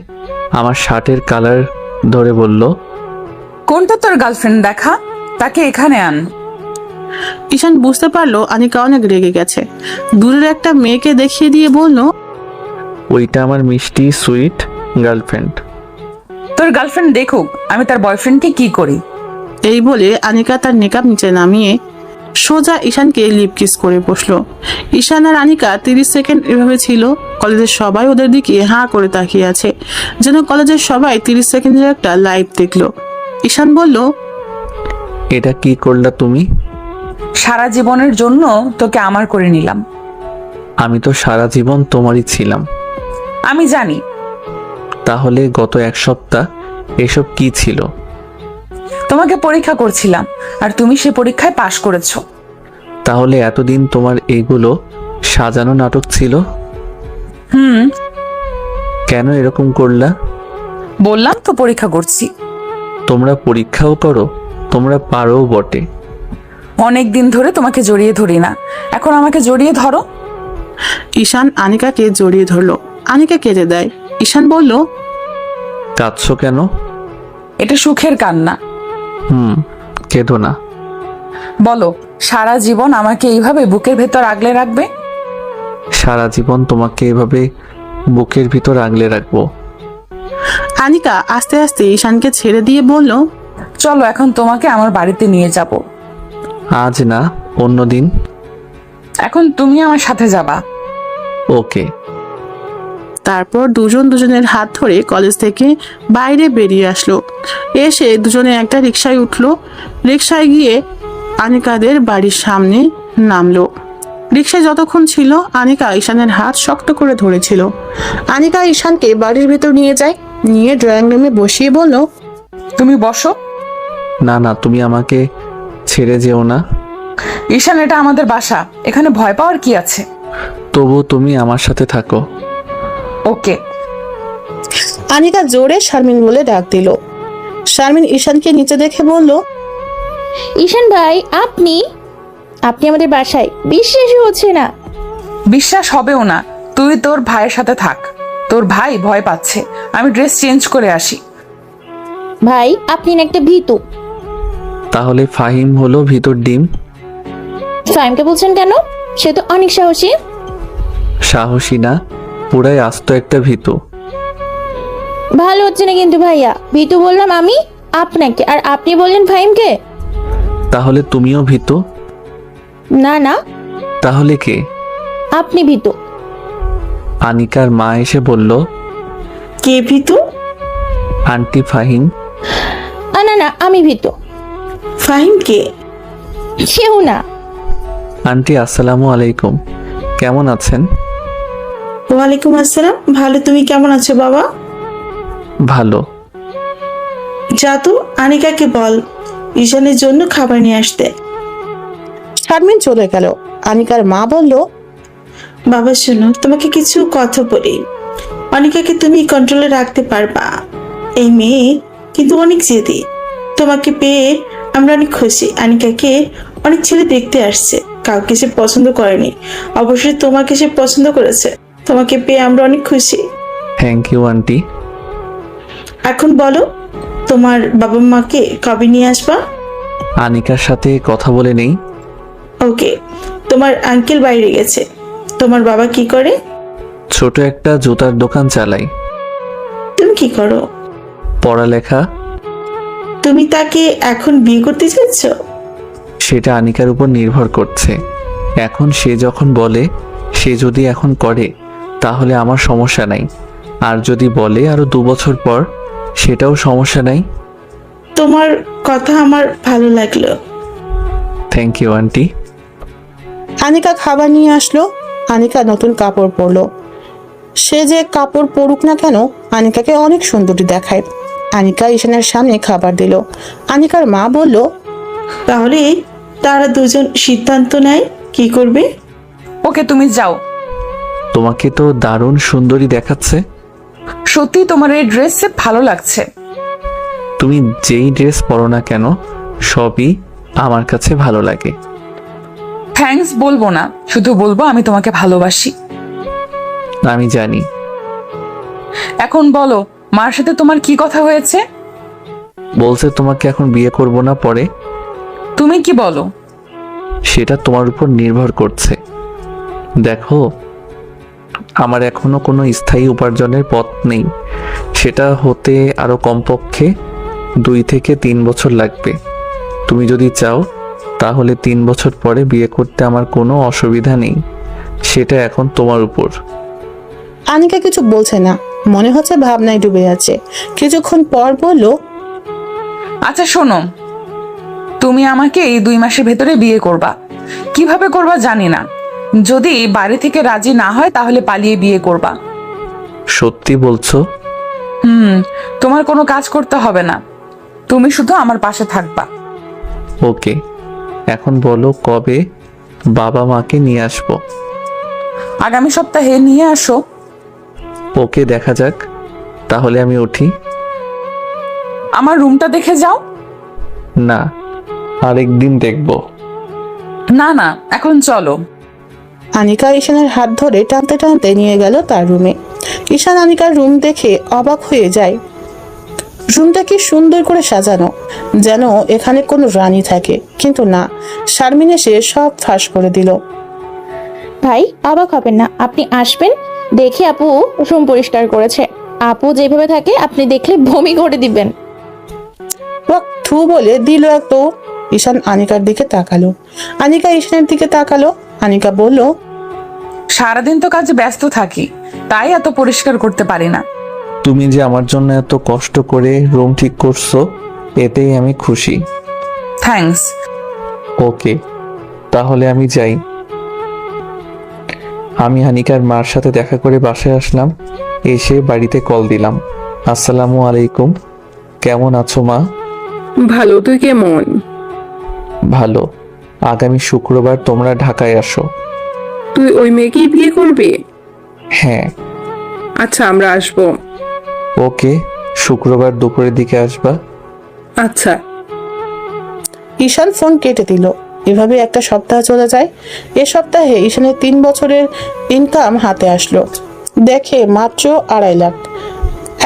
আমার শার্টের কালার ধরে বলল, কোনটা তোর গার্লফ্রেন্ড? দেখা, তাকে এখানে আন। ঈশান বুঝতে পারলো আনিকা অনেক রেগে গেছে। দূরের একটা মেয়েকে দেখিয়ে দিয়ে বলল, ওইটা আমার মিষ্টি সুইট গার্লফ্রেন্ড। তোর গার্লফ্রেন্ড দেখুক আমি তার বয়ফ্রেন্ডকে কি করি। এই বলে আনিকা তার নেকাব নিচে নামিয়ে সোজা ঈশানকে লিপ কিস করে বসলো। ঈশান আর আনিকা 30 সেকেন্ড এভাবে ছিল। কলেজের সবাই ওদের দিকে হাঁ করে তাকিয়ে আছে, যেন কলেজের সবাই 30 সেকেন্ডের একটা লাইভ দেখলো। ঈশান বলল, এটা কি করলা তুমি? সারা জীবনের জন্য তোকে আমার করে নিলাম। আমি তো সারা জীবন তোমারই ছিলাম। আমি জানি। তাহলে গত এক সপ্তাহ এসব কি ছিল? তোমাকে পরীক্ষা করছিলাম আর তুমি সে পরীক্ষায় পাশ করেছো। তাহলে এতদিন তোমার এগুলো সাজানো নাটক ছিল? কেন এরকম করলা? বললাম তো পরীক্ষা করছি। তোমরা পরীক্ষাও করো? তোমরা পারো বটে। অনেক দিন ধরে তোমাকে জড়িয়ে ধরি না, এখন আমাকে জড়িয়ে ধরো। ঈশান আনিকাকে জড়িয়ে ধরলো। আনিকা কেঁদে দেয়। ঈশান বলল, কাঁদছো কেন? এটা সুখের কান্না। কেঁদো না। বলো, সারা জীবন আমাকে এইভাবে বুকের ভেতর আগলে রাখবে? সারা জীবন তোমাকে এভাবে বুকের ভিতর আগলে রাখবো। আনিকা আস্তে আস্তে ঈশানকে ছেড়ে দিয়ে বলল, চলো এখন তোমাকে আমার বাড়িতে নিয়ে যাব। আজ না, অন্যদিন। এখন তুমি আমার সাথে যাবা। ওকে। তারপর দুজন দুজনের হাত ধরে কলেজ থেকে বাইরে বেরিয়ে আসলো। এসে দুজনে একটা রিকশায় উঠলো। রিকশায় গিয়ে আনিকাদের বাড়ির সামনে নামলো। রিকশায় যতক্ষণ ছিল আনিকা ঈশানের হাত শক্ত করে ধরেছিল। আনিকা ঈশানকে বাড়ির ভেতর নিয়ে যায়, নিয়ে ড্রয়িং রুমে বসিয়ে বলল, তুমি বসো। না না, তুমি আমাকে ছেড়ে যেও না। ঈশান, এটা আমাদের বাসা, এখানে ভয় পাওয়ার কি আছে? তবু তুমি আমার সাথে থাকো। ওকে। আনিকা জোরে শারমিন বলে ডাক দিল। শারমিন ঈশানকে নিচে দেখে বলল, ঈশান ভাই, আপনি আপনি আমাদের বাসায়? বিশ্বাসই হচ্ছে না। বিশ্বাস হবেও না। তুই তোর ভাইয়ের সাথে থাক, তোর ভাই ভয় পাচ্ছে। আমি ড্রেস চেঞ্জ করে আসি। ভাই, আপনি না একটা ভীতু। তাহলে ফাহিম হলো ভিতর ডিম? ফাইমকে বলছেন কেন? সে তো অনেক সাহসী। সাহসী না, পুরাই আস্ত একটা ভীতু। ভালো হচ্ছে না কিন্তু ভাইয়া। ভীতু বললাম আমি আপনাকে, আর আপনি বললেন ফাইমকে। তাহলে তুমিও ভীতু? না না, তাহলে কে? আপনি ভীতু। আনিকার মা এসে বলল, কে ভীতু? আন্টি ফাহিম। না না, আমি ভীতু। ফাহিম কে? কেউ না। আন্টি আসসালামু আলাইকুম, কেমন আছেন? ওয়ালাইকুম আসসালাম, ভালো। তুমি কেমন আছো বাবা? ভালো। যা তো আনিকাকে বল ঈশানের জন্য খাবার নিয়ে আসতে। শারমিন চলে গেল। আনিকার মা বলল, বাবা শোনো, তোমাকে কিছু কথা বলি। অনিকাকে তুমি কন্ট্রোলে রাখতে পারবা। এই মেয়ে কিন্তু অনেক জেদি। তোমাকে পেয়ে আমরা অনেক খুশি। আনিকাকে অনেক ছেলে দেখতে আসছে, কাউকে সে পছন্দ করেনি, অবশ্যই তোমাকে সে পছন্দ করেছে। তোমাকে পেয়ে আমরা অনেক খুশি। Thank you aunty. এখন বলো, তোমার বাবা মাকে কবে নিয়ে আসবা? আনিকার সাথে কথা বলে নেই। ওকে। তোমার আঙ্কেল বাইরে গেছে। তোমার বাবা কি করে? ছোট একটা জুতার দোকান চালাই। তুমি কি করো? পড়ালেখা। তুমি তাকে এখন বিয়ে করতে চাইছ? সেটা আনিকার উপর নির্ভর করছে। এখন সে যখন বলে, সে যদি এখন করে তাহলে আমার সমস্যা নাই, আর যদি বলে আরো 2 বছর পর, সেটাও সমস্যা নাই। তোমার কথা আমার ভালো লাগলো। Thank you aunty. আনিকা খাবার নিয়ে আসলো। আনিকা নতুন কাপড় পরলো। সে যে কাপড় পরুক না কেন, আনিকাকে অনেক সুন্দরী দেখায়। আনিকা ঈশানের সামনে খাবার দিল। আনিকার মা বলল, তাহলে তারা দুজন সিদ্ধান্ত নেয় কি করবে। ওকে, তুমি যাও। তোমাকে তো দারুণ সুন্দরী দেখাচ্ছে। সত্যি তোমার এই ড্রেসে ভালো লাগছে। তুমি যেই ড্রেস পরো না কেন, সবই আমার কাছে ভালো লাগে। থ্যাঙ্কস বলবো না, শুধু বলবো আমি তোমাকে ভালোবাসি। আমি জানি। এখন বলো, মার সাথে তোমার কি কথা হয়েছে? বলছে তোমাকে এখন বিয়ে করব না, পরে। তুমি কি বলো? সেটা তোমার উপর নির্ভর করছে। দেখো, আমার এখনো কোনো স্থায়ী উপার্জনের পথ নেই। সেটা হতে আরো কমপক্ষে 2 থেকে 3 বছর লাগবে। তুমি যদি চাও তাহলে 3 বছর পরে বিয়ে করতে আমার কোনো অসুবিধা নেই। সেটা এখন তোমার উপর। আনিকা কিছু বলছে না, মনে হচ্ছে ভাবনায় ডুবে আছে। কিছুক্ষণ পর বলল, আচ্ছা শোনো, তুমি আমাকে এই 2 মাসের ভেতরে বিয়ে করবা। কিভাবে করবা জানি না। যদি বাড়ি থেকে রাজি না হয় তাহলে পালিয়ে বিয়ে করবা। সত্যি বলছো? তোমার কোনো কাজ করতে হবে না, তুমি শুধু আমার পাশে থাকবা। ওকে। এখন বলো কবে বাবা মাকে নিয়ে আসবো? আগামী সপ্তাহে নিয়ে আসো। ওকে, দেখা যাক। তাহলে আমি উঠি? আমার রুমটা দেখে যাও। না, আরেকদিন দেখবো। না না, এখন চলো। আনিকা ঈশানের হাত ধরে টানতে টানতে নিয়ে গেল তার রুমে। ঈশান আনিকার রুম দেখে অবাক হয়ে যায়। রুমটা কি সুন্দর করে সাজানো, যেন এখানে কোনো রানী থাকে। কিন্তু না, শারমিন এসে সব ফাঁস করে দিল। ভাই, অবাক হবেন না, আপনি আসবেন দেখে আপু রুম পরিষ্কার করেছে। আপু যেভাবে থাকে আপনি দেখলে বমি করে দিবেন। থু বলে দিল এক তো। ঈশান আনিকার দিকে তাকালো, আনিকা ঈশানের দিকে তাকালো। আনিকা বলল, সারাদিন তো কাজে ব্যস্ত থাকি, তাই এত পরিষ্কার করতে পারি না। তুমি যে আমার জন্য এত কষ্ট করে রুম ঠিক করছো, এতেই আমি খুশি। থ্যাঙ্কস। ওকে, তাহলে আমি যাই। আমি হানিকার মার সাথে দেখা করে বাসায় আসলাম। এসে বাড়িতে কল দিলাম। আসসালামু আলাইকুম, কেমন আছো মা? ভালো, তুই কেমন? ভালো। আগামী শুক্রবার তোমরা ঢাকায় আসো। তুই ওই মেয়েকেই বিয়ে করবি? হ্যাঁ। আচ্ছা, আমরা আসবো। ওকে, শুক্রবার দুপুরের দিকে আসবা। আচ্ছা। ঈশান ফোন কেটে দিল। এভাবে একটা সপ্তাহ চলে যায়। এ সপ্তাহে ঈশানের 3 বছরের ইনকাম হাতে আসলো। দেখে মাত্র 2.5 লাখ।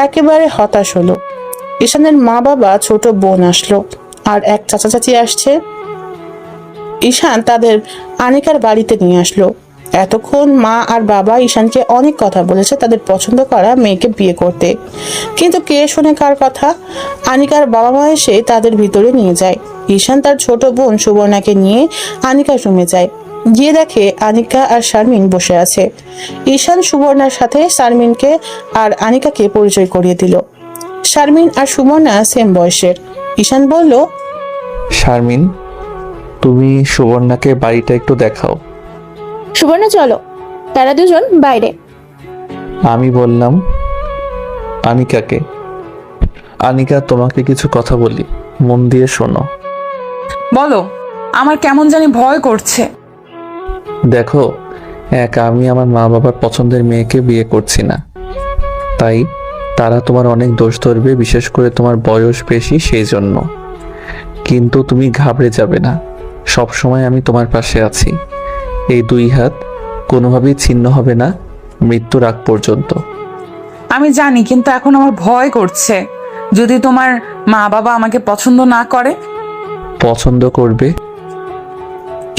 একেবারে হতাশ হলো। ঈশানের মা বাবা, ছোট বোন আসলো, আর এক চাচা চাচি আসছে। ঈশান তাদের আনিকার বাড়িতে নিয়ে আসলো। এতক্ষণ মা আর বাবা ঈশানকে অনেক কথা বলেছে তাদের পছন্দ করা মেয়েকে বিয়ে করতে, কিন্তু কে শোনে কার কথা। আনিকার বাবা মা এসে তাদের ভিতরে নিয়ে যায়। ঈশান তার ছোট বোন সুবর্ণাকে নিয়ে আনিকার রুমে যায়। গিয়ে দেখে আনিকা আর শারমিন বসে আছে। ঈশান সুবর্ণার সাথে শারমিনকে আর আনিকাকে পরিচয় করিয়ে দিল। শারমিন আর সুবর্ণা সেম বয়সের। ঈশান বলল, শারমিন, তুমি সুবর্ণাকে বাড়িটা একটু দেখাও। সুবর্ণ চলো, তারা দুজন বাইরে। আমি বললাম আনিকাকে, আনিকা তোমাকে কিছু কথা বলি, মন দিয়ে শোনো। বলো। আমার কেমন জানি ভয় করছে। দেখো, আমি আমার মা বাবার পছন্দের মেয়েকে বিয়ে করছি না, তাই তারা তোমার অনেক দোষ ধরবে, বিশেষ করে তোমার বয়স বেশি সেই জন্য। কিন্তু তুমি ঘাবড়ে যাবে না, সব সময় আমি তোমার পাশে আছি। এই 2 হাত কোনোভাবেই ছিন্ন হবে না মৃত্যুর আগ পর্যন্ত। আমি জানি, কিন্তু এখন আমার ভয় করছে। যদি তোমার মা বাবা আমাকে পছন্দ না করে? পছন্দ করবে।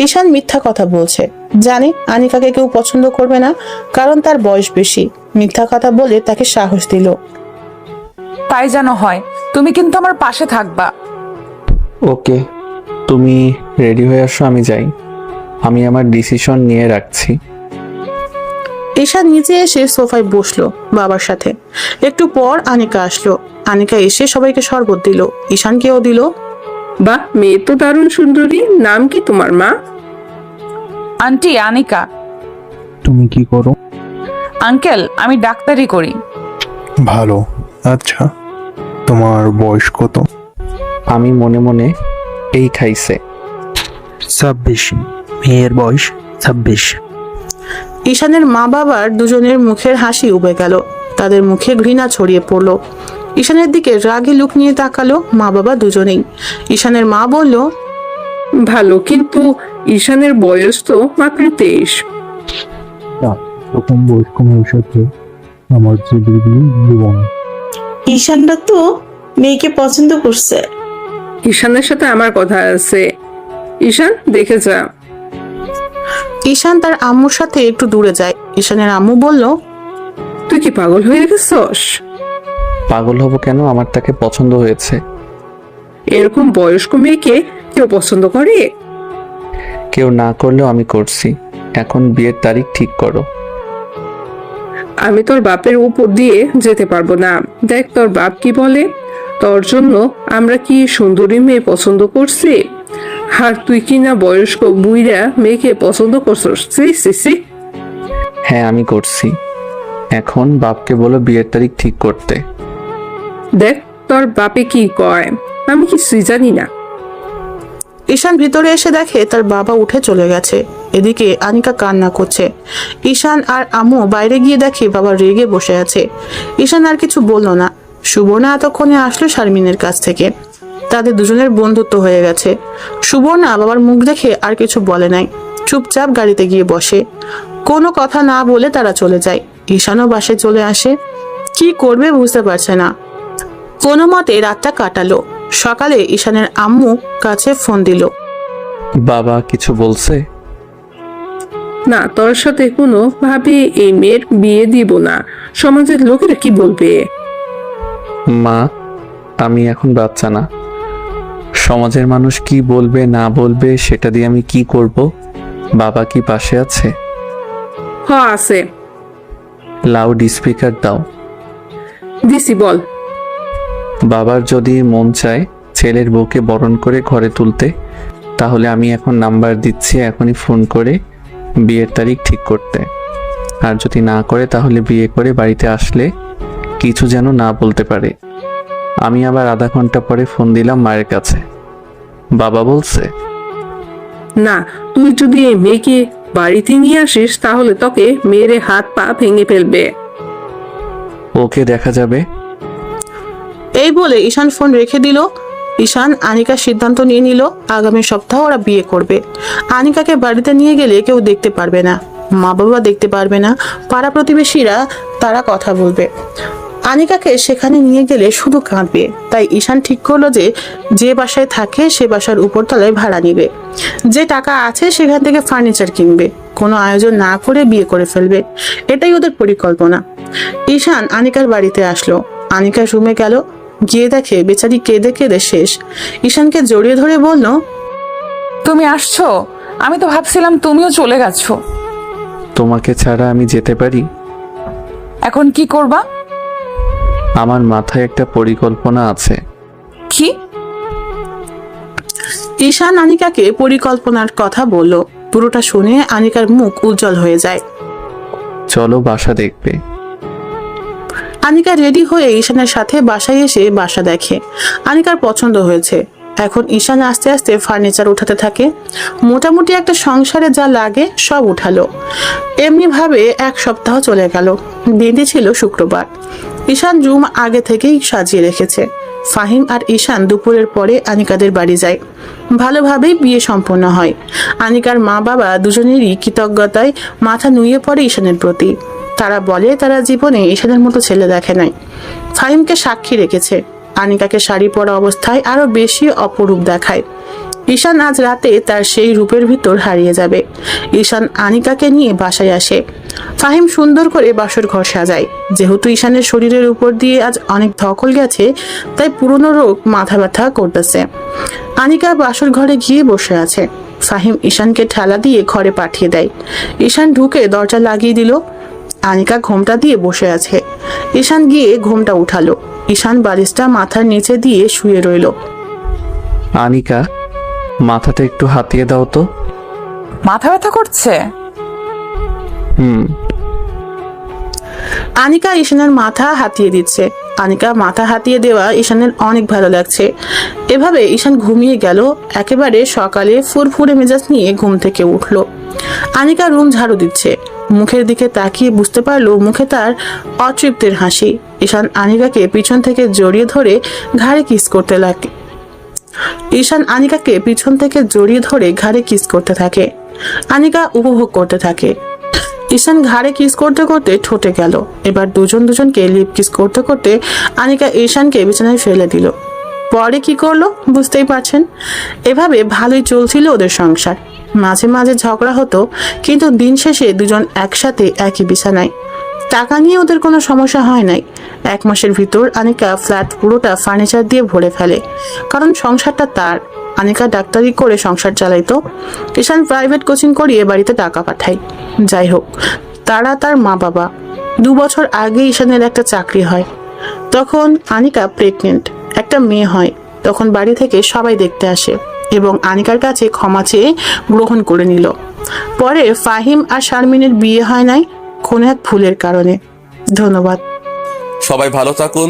ঈশান মিথ্যা কথা বলছে। জানি আনিকাকে কেউ পছন্দ করবে না, কারণ তার বয়স বেশি। মিথ্যা কথা বলে তাকে সাহস দিল। তাই যেন হয়। তুমি কিন্তু আমার পাশে থাকবা। ওকে, তুমি রেডি হয়ে আসো, আমি যাই। আমি আমার ডিসিশন নিয়ে রাখছি। ঈশান নিচে এসে সোফায় বসলো বাবার সাথে। একটু পর আনিকা আসলো। আনিকা এসে সবাইকে শরবত দিল, ঈশানকেও দিল। বাহ, মেয়ে তো দারুণ সুন্দরী। নাম কি তোমার মা? আন্টি আনিকা। তুমি কি করো? আঙ্কেল, আমি ডাক্তারি করি। ভালো। আচ্ছা, তোমার বয়স কত? আমি মনে মনে এই খাইছে। 26। মেয়ের বয়স 26। ঈশানের মা বাবার দুজনের মুখের হাসি উবে গেল। তাদের মুখে ঘৃণা ছড়িয়ে পড়লো। ঈশানের দিকে রাগী লুক নিয়ে তাকালো মা বাবা দুজনেই। ঈশানের মা বলল, ভালো, কিন্তু ঈশানের বয়স তো মাত্র 23। এরকম বয়স্ক মেয়ের সাথে আমার যে জীবন। ঈশানটা তো মেয়েকে পছন্দ করছে। ঈশানের সাথে আমার কথা আছে। ঈশান, দেখে যা। ঈশান তার আম্মুর সাথে একটু দূরে যায়। ঈশানের আম্মু বলল, তুই কি পাগল হয়ে গেছস? পাগল হব কেন? আমার তাকে পছন্দ হয়েছে। এরকম বয়স্ক মেয়েকে কেউ পছন্দ করে? কেউ না করলেও আমি করছি। এখন বিয়ের তারিখ ঠিক করো। আমি তোর বাপের উপর দিয়ে যেতে পারবো না। দেখ তোর বাপ কি বলে। তোর জন্য আমরা কি সুন্দরী মেয়ে পছন্দ করছি, আর তুই কি না বয়স্ক বুইরা মেয়েকে পছন্দ করছিস? সি সি সি। হ্যাঁ, আমি করছি। এখন বাপকে বলো বিয়ের তারিখ ঠিক করতে। দেখ তোর বাপে কি কয়, আমি কিছুই জানি না। ঈশান ভিতরে এসে দেখে তার বাবা উঠে চলে গেছে। এদিকে আনিকা কান্না করছে। ঈশান আর আম্মু বাইরে গিয়ে দেখে বাবা রেগে বসে আছে। ঈশান আর কিছু বলল না। সুবর্ণা এতক্ষণে আসলো শারমিনের কাছ থেকে। তাদের দুজনের বন্ধুত্ব হয়ে গেছে। সুবর্ণা বাবার মুখ দেখে আর কিছু বলে নাই, চুপচাপ গাড়িতে গিয়ে বসে। কোনো কথা না বলে তারা চলে যায়। ঈশানও বাসায় চলে আসে। কি করবে বুঝতে পারছে না। কোনো মতে রাতটা কাটালো। সকালে ঈশানের আম্মু কাছে ফোন দিল। বাবা কিছু বলছে? না, তোর সাথে কোনো ভাবে এই মেয়ের বিয়ে দিব না। সমাজের লোকেরা কি বলবে? মা, আমি এখন বাচ্চা না। সমাজের মানুষ কি বলবে না বলবে সেটা দিয়ে আমি কি করব? বাবা কি পাশে আছে? আছে। লাউড স্পিকার দাও। দিছি, বল। বাবার যদি মন চায় ছেলের বউকে বরণ করে ঘরে তুলতে, তাহলে আমি এখন নাম্বার দিচ্ছি, এখনই ফোন করে বিয়ের তারিখ ঠিক করতে। আর যদি না করে তাহলে বিয়ে করে বাড়িতে আসলে কিছু যেন না বলতে পারে। আমি আবার আধা ঘন্টা পরে ফোন দিলাম মায়ের কাছে, বাবা বলছে না, তুই যদি এই মেয়েকে বাড়িতে নিয়ে আসিস তাহলে তোকে মেরে হাত পা ভেঙে ফেলবে। ওকে দেখা যাবে। এই বলে ঈশান ফোন রেখে দিল। ঈশান আনিকার সিদ্ধান্ত নিয়ে নিল আগামী সপ্তাহ ওরা বিয়ে করবে। আনিকাকে বাড়িতে নিয়ে গেলে কেউ দেখতে পারবে না, মা বাবা দেখতে পারবে না, পাড়া প্রতিবেশীরা তারা কথা বলবে। আনিকাকে সেখানে নিয়ে গেলে শুধু কাঁদবে। তাই ঈশান ঠিক করলো যে বাসায় থাকে সে বাসার উপরতলায় ভাড়া নিবে। যে টাকা আছে সেখান থেকে ফার্নিচার কিনবে, কোনো আয়োজন না করে বিয়ে করে ফেলবে। এটাই ওদের পরিকল্পনা। ঈশান আনিকার বাড়িতে আসলো। আনিকার রুমে গেল, গিয়ে দেখে বেচারি কেঁদে কেঁদে শেষ। ঈশানকে জড়িয়ে ধরে বলল, তুমি আসছো? আমি তো ভাবছিলাম তুমিও চলে গেছো। তোমাকে ছাড়া আমি যেতে পারি? এখন কি করবা? আমার মাথায় একটা পরিকল্পনা আছে। কি? ঈশান আনিকাকে পরিকল্পনার কথা বলল। পুরোটা শুনে আনিকার মুখ উজ্জ্বল হয়ে যায়। চলো বাসা দেখবে। আনিকা রেডি হয়ে ঈশানের সাথে বাসায় এসে বাসা দেখে। আনিকার পছন্দ হয়েছে। এখন ঈশান আস্তে আস্তে ফার্নিচার উঠাতে থাকে। মোটামুটি একটা সংসারে যা লাগে সব উঠালো। এমনি ভাবে এক সপ্তাহ চলে গেল। দিনটি ছিল শুক্রবার। ঈশান রুম আগে থেকেই সাজিয়ে রেখেছে। ফাহিম আর ঈশান দুপুরের পরে আনিকাদের বাড়ি যায়। ভালোভাবেই বিয়ে সম্পন্ন হয়। আনিকার মা বাবা দুজনেরই কৃতজ্ঞতায় মাথা নুয়ে পড়ে ঈশানের প্রতি। তারা বলে তারা জীবনে ঈশানের মতো ছেলে দেখে নাই। ফাহিমকে সাক্ষী রেখেছে। আনিকাকে শাড়ি পরা অবস্থায় আরো বেশি অপরূপ দেখায়। ঈশান আজ রাতে তার সেই রূপের ভিতর হারিয়ে যাবে। ঈশান আনিকাকে নিয়ে বাসায় আসে। ফাহিম সুন্দর করে বাসর ঘর সাজায়। যেহেতু ঈশানের শরীরের উপর দিয়ে আজ অনেক ধকল গেছে, তাই পুরনো রোগ মাথা ব্যথা করতেছে। আনিকা বাসর ঘরে গিয়ে বসে আছে। ফাহিম ঈশানকে ঠেলা দিয়ে ঘরে পাঠিয়ে দেয়। ঈশান ঢুকে দরজা লাগিয়ে দিল। আনিকা ঘোমটা দিয়ে বসে আছে। ঈশান গিয়ে ঘোমটা উঠালো। ঈশান বালিশটা মাথার নিচে দিয়ে শুয়ে রইল। আনিকা, মাথাটা একটু হাতিয়ে দাও তো। মাথা ব্যথা করছে? আনিকা ঈশানের মাথা হাতিয়ে দিচ্ছে। আনিকা মাথা হাতিয়ে দেওয়া ঈশানের অনেক ভালো লাগছে। এভাবে ঈশান ঘুমিয়ে গেল। একেবারে সকালে ফুরফুরে মেজাজ নিয়ে ঘুম থেকে উঠলো। আনিকা রুম ঝাড়ু দিচ্ছে। মুখের দিকে তাকিয়ে বুঝতে পারলো মুখে তার অতৃপ্তির হাসি। ঈশান আনিকাকে পিছন থেকে জড়িয়ে ধরে ঘাড়ে কিস করতে লাগে। ঈশান আনিকাকে পিছন থেকে জড়িয়ে ধরে ঘাড়ে কিস করতে থাকে। আনিকা উপভোগ করতে থাকে। ঈশান ঘাড়ে কিস করতে করতে ঠোঁটে গেল। এবার দুজনকে লিপ কিস করতে করতে আনিকা ঈশানকে বিছানায় ফেলে দিল। পরে কি করলো বুঝতেই পারছেন। এভাবে ভালোই চলছিল ওদের সংসার। মাঝে মাঝে ঝগড়া হতো, কিন্তু দিন শেষে দুজন একসাথে একই বিছানায়। টাকা নিয়ে ওদের কোনো সমস্যা হয় নাই। 1 মাসের ভিতর আনিকা ফ্ল্যাট পুরোটা ফার্নিচার দিয়ে ভরে ফেলে, কারণ সংসারটা তার। আনিকা ডাক্তারি করে সংসার চালাইতো। ঈশান প্রাইভেট কোচিং করিয়ে বাড়িতে টাকা পাঠায়। যাই হোক, তারা তার মা বাবা। 2 বছর আগে ঈশানের একটা চাকরি হয়। তখন আনিকা প্রেগনেন্ট, একটা মেয়ে হয়। তখন বাড়ি থেকে সবাই দেখতে আসে এবং আনিকার কাছে ক্ষমা চেয়ে গ্রহণ করে নিল। পরে ফাহিম আর শারমিনের বিয়ে হয় নাই কোনো এক ভুলের কারণে। ধন্যবাদ। সবাই ভালো থাকুন।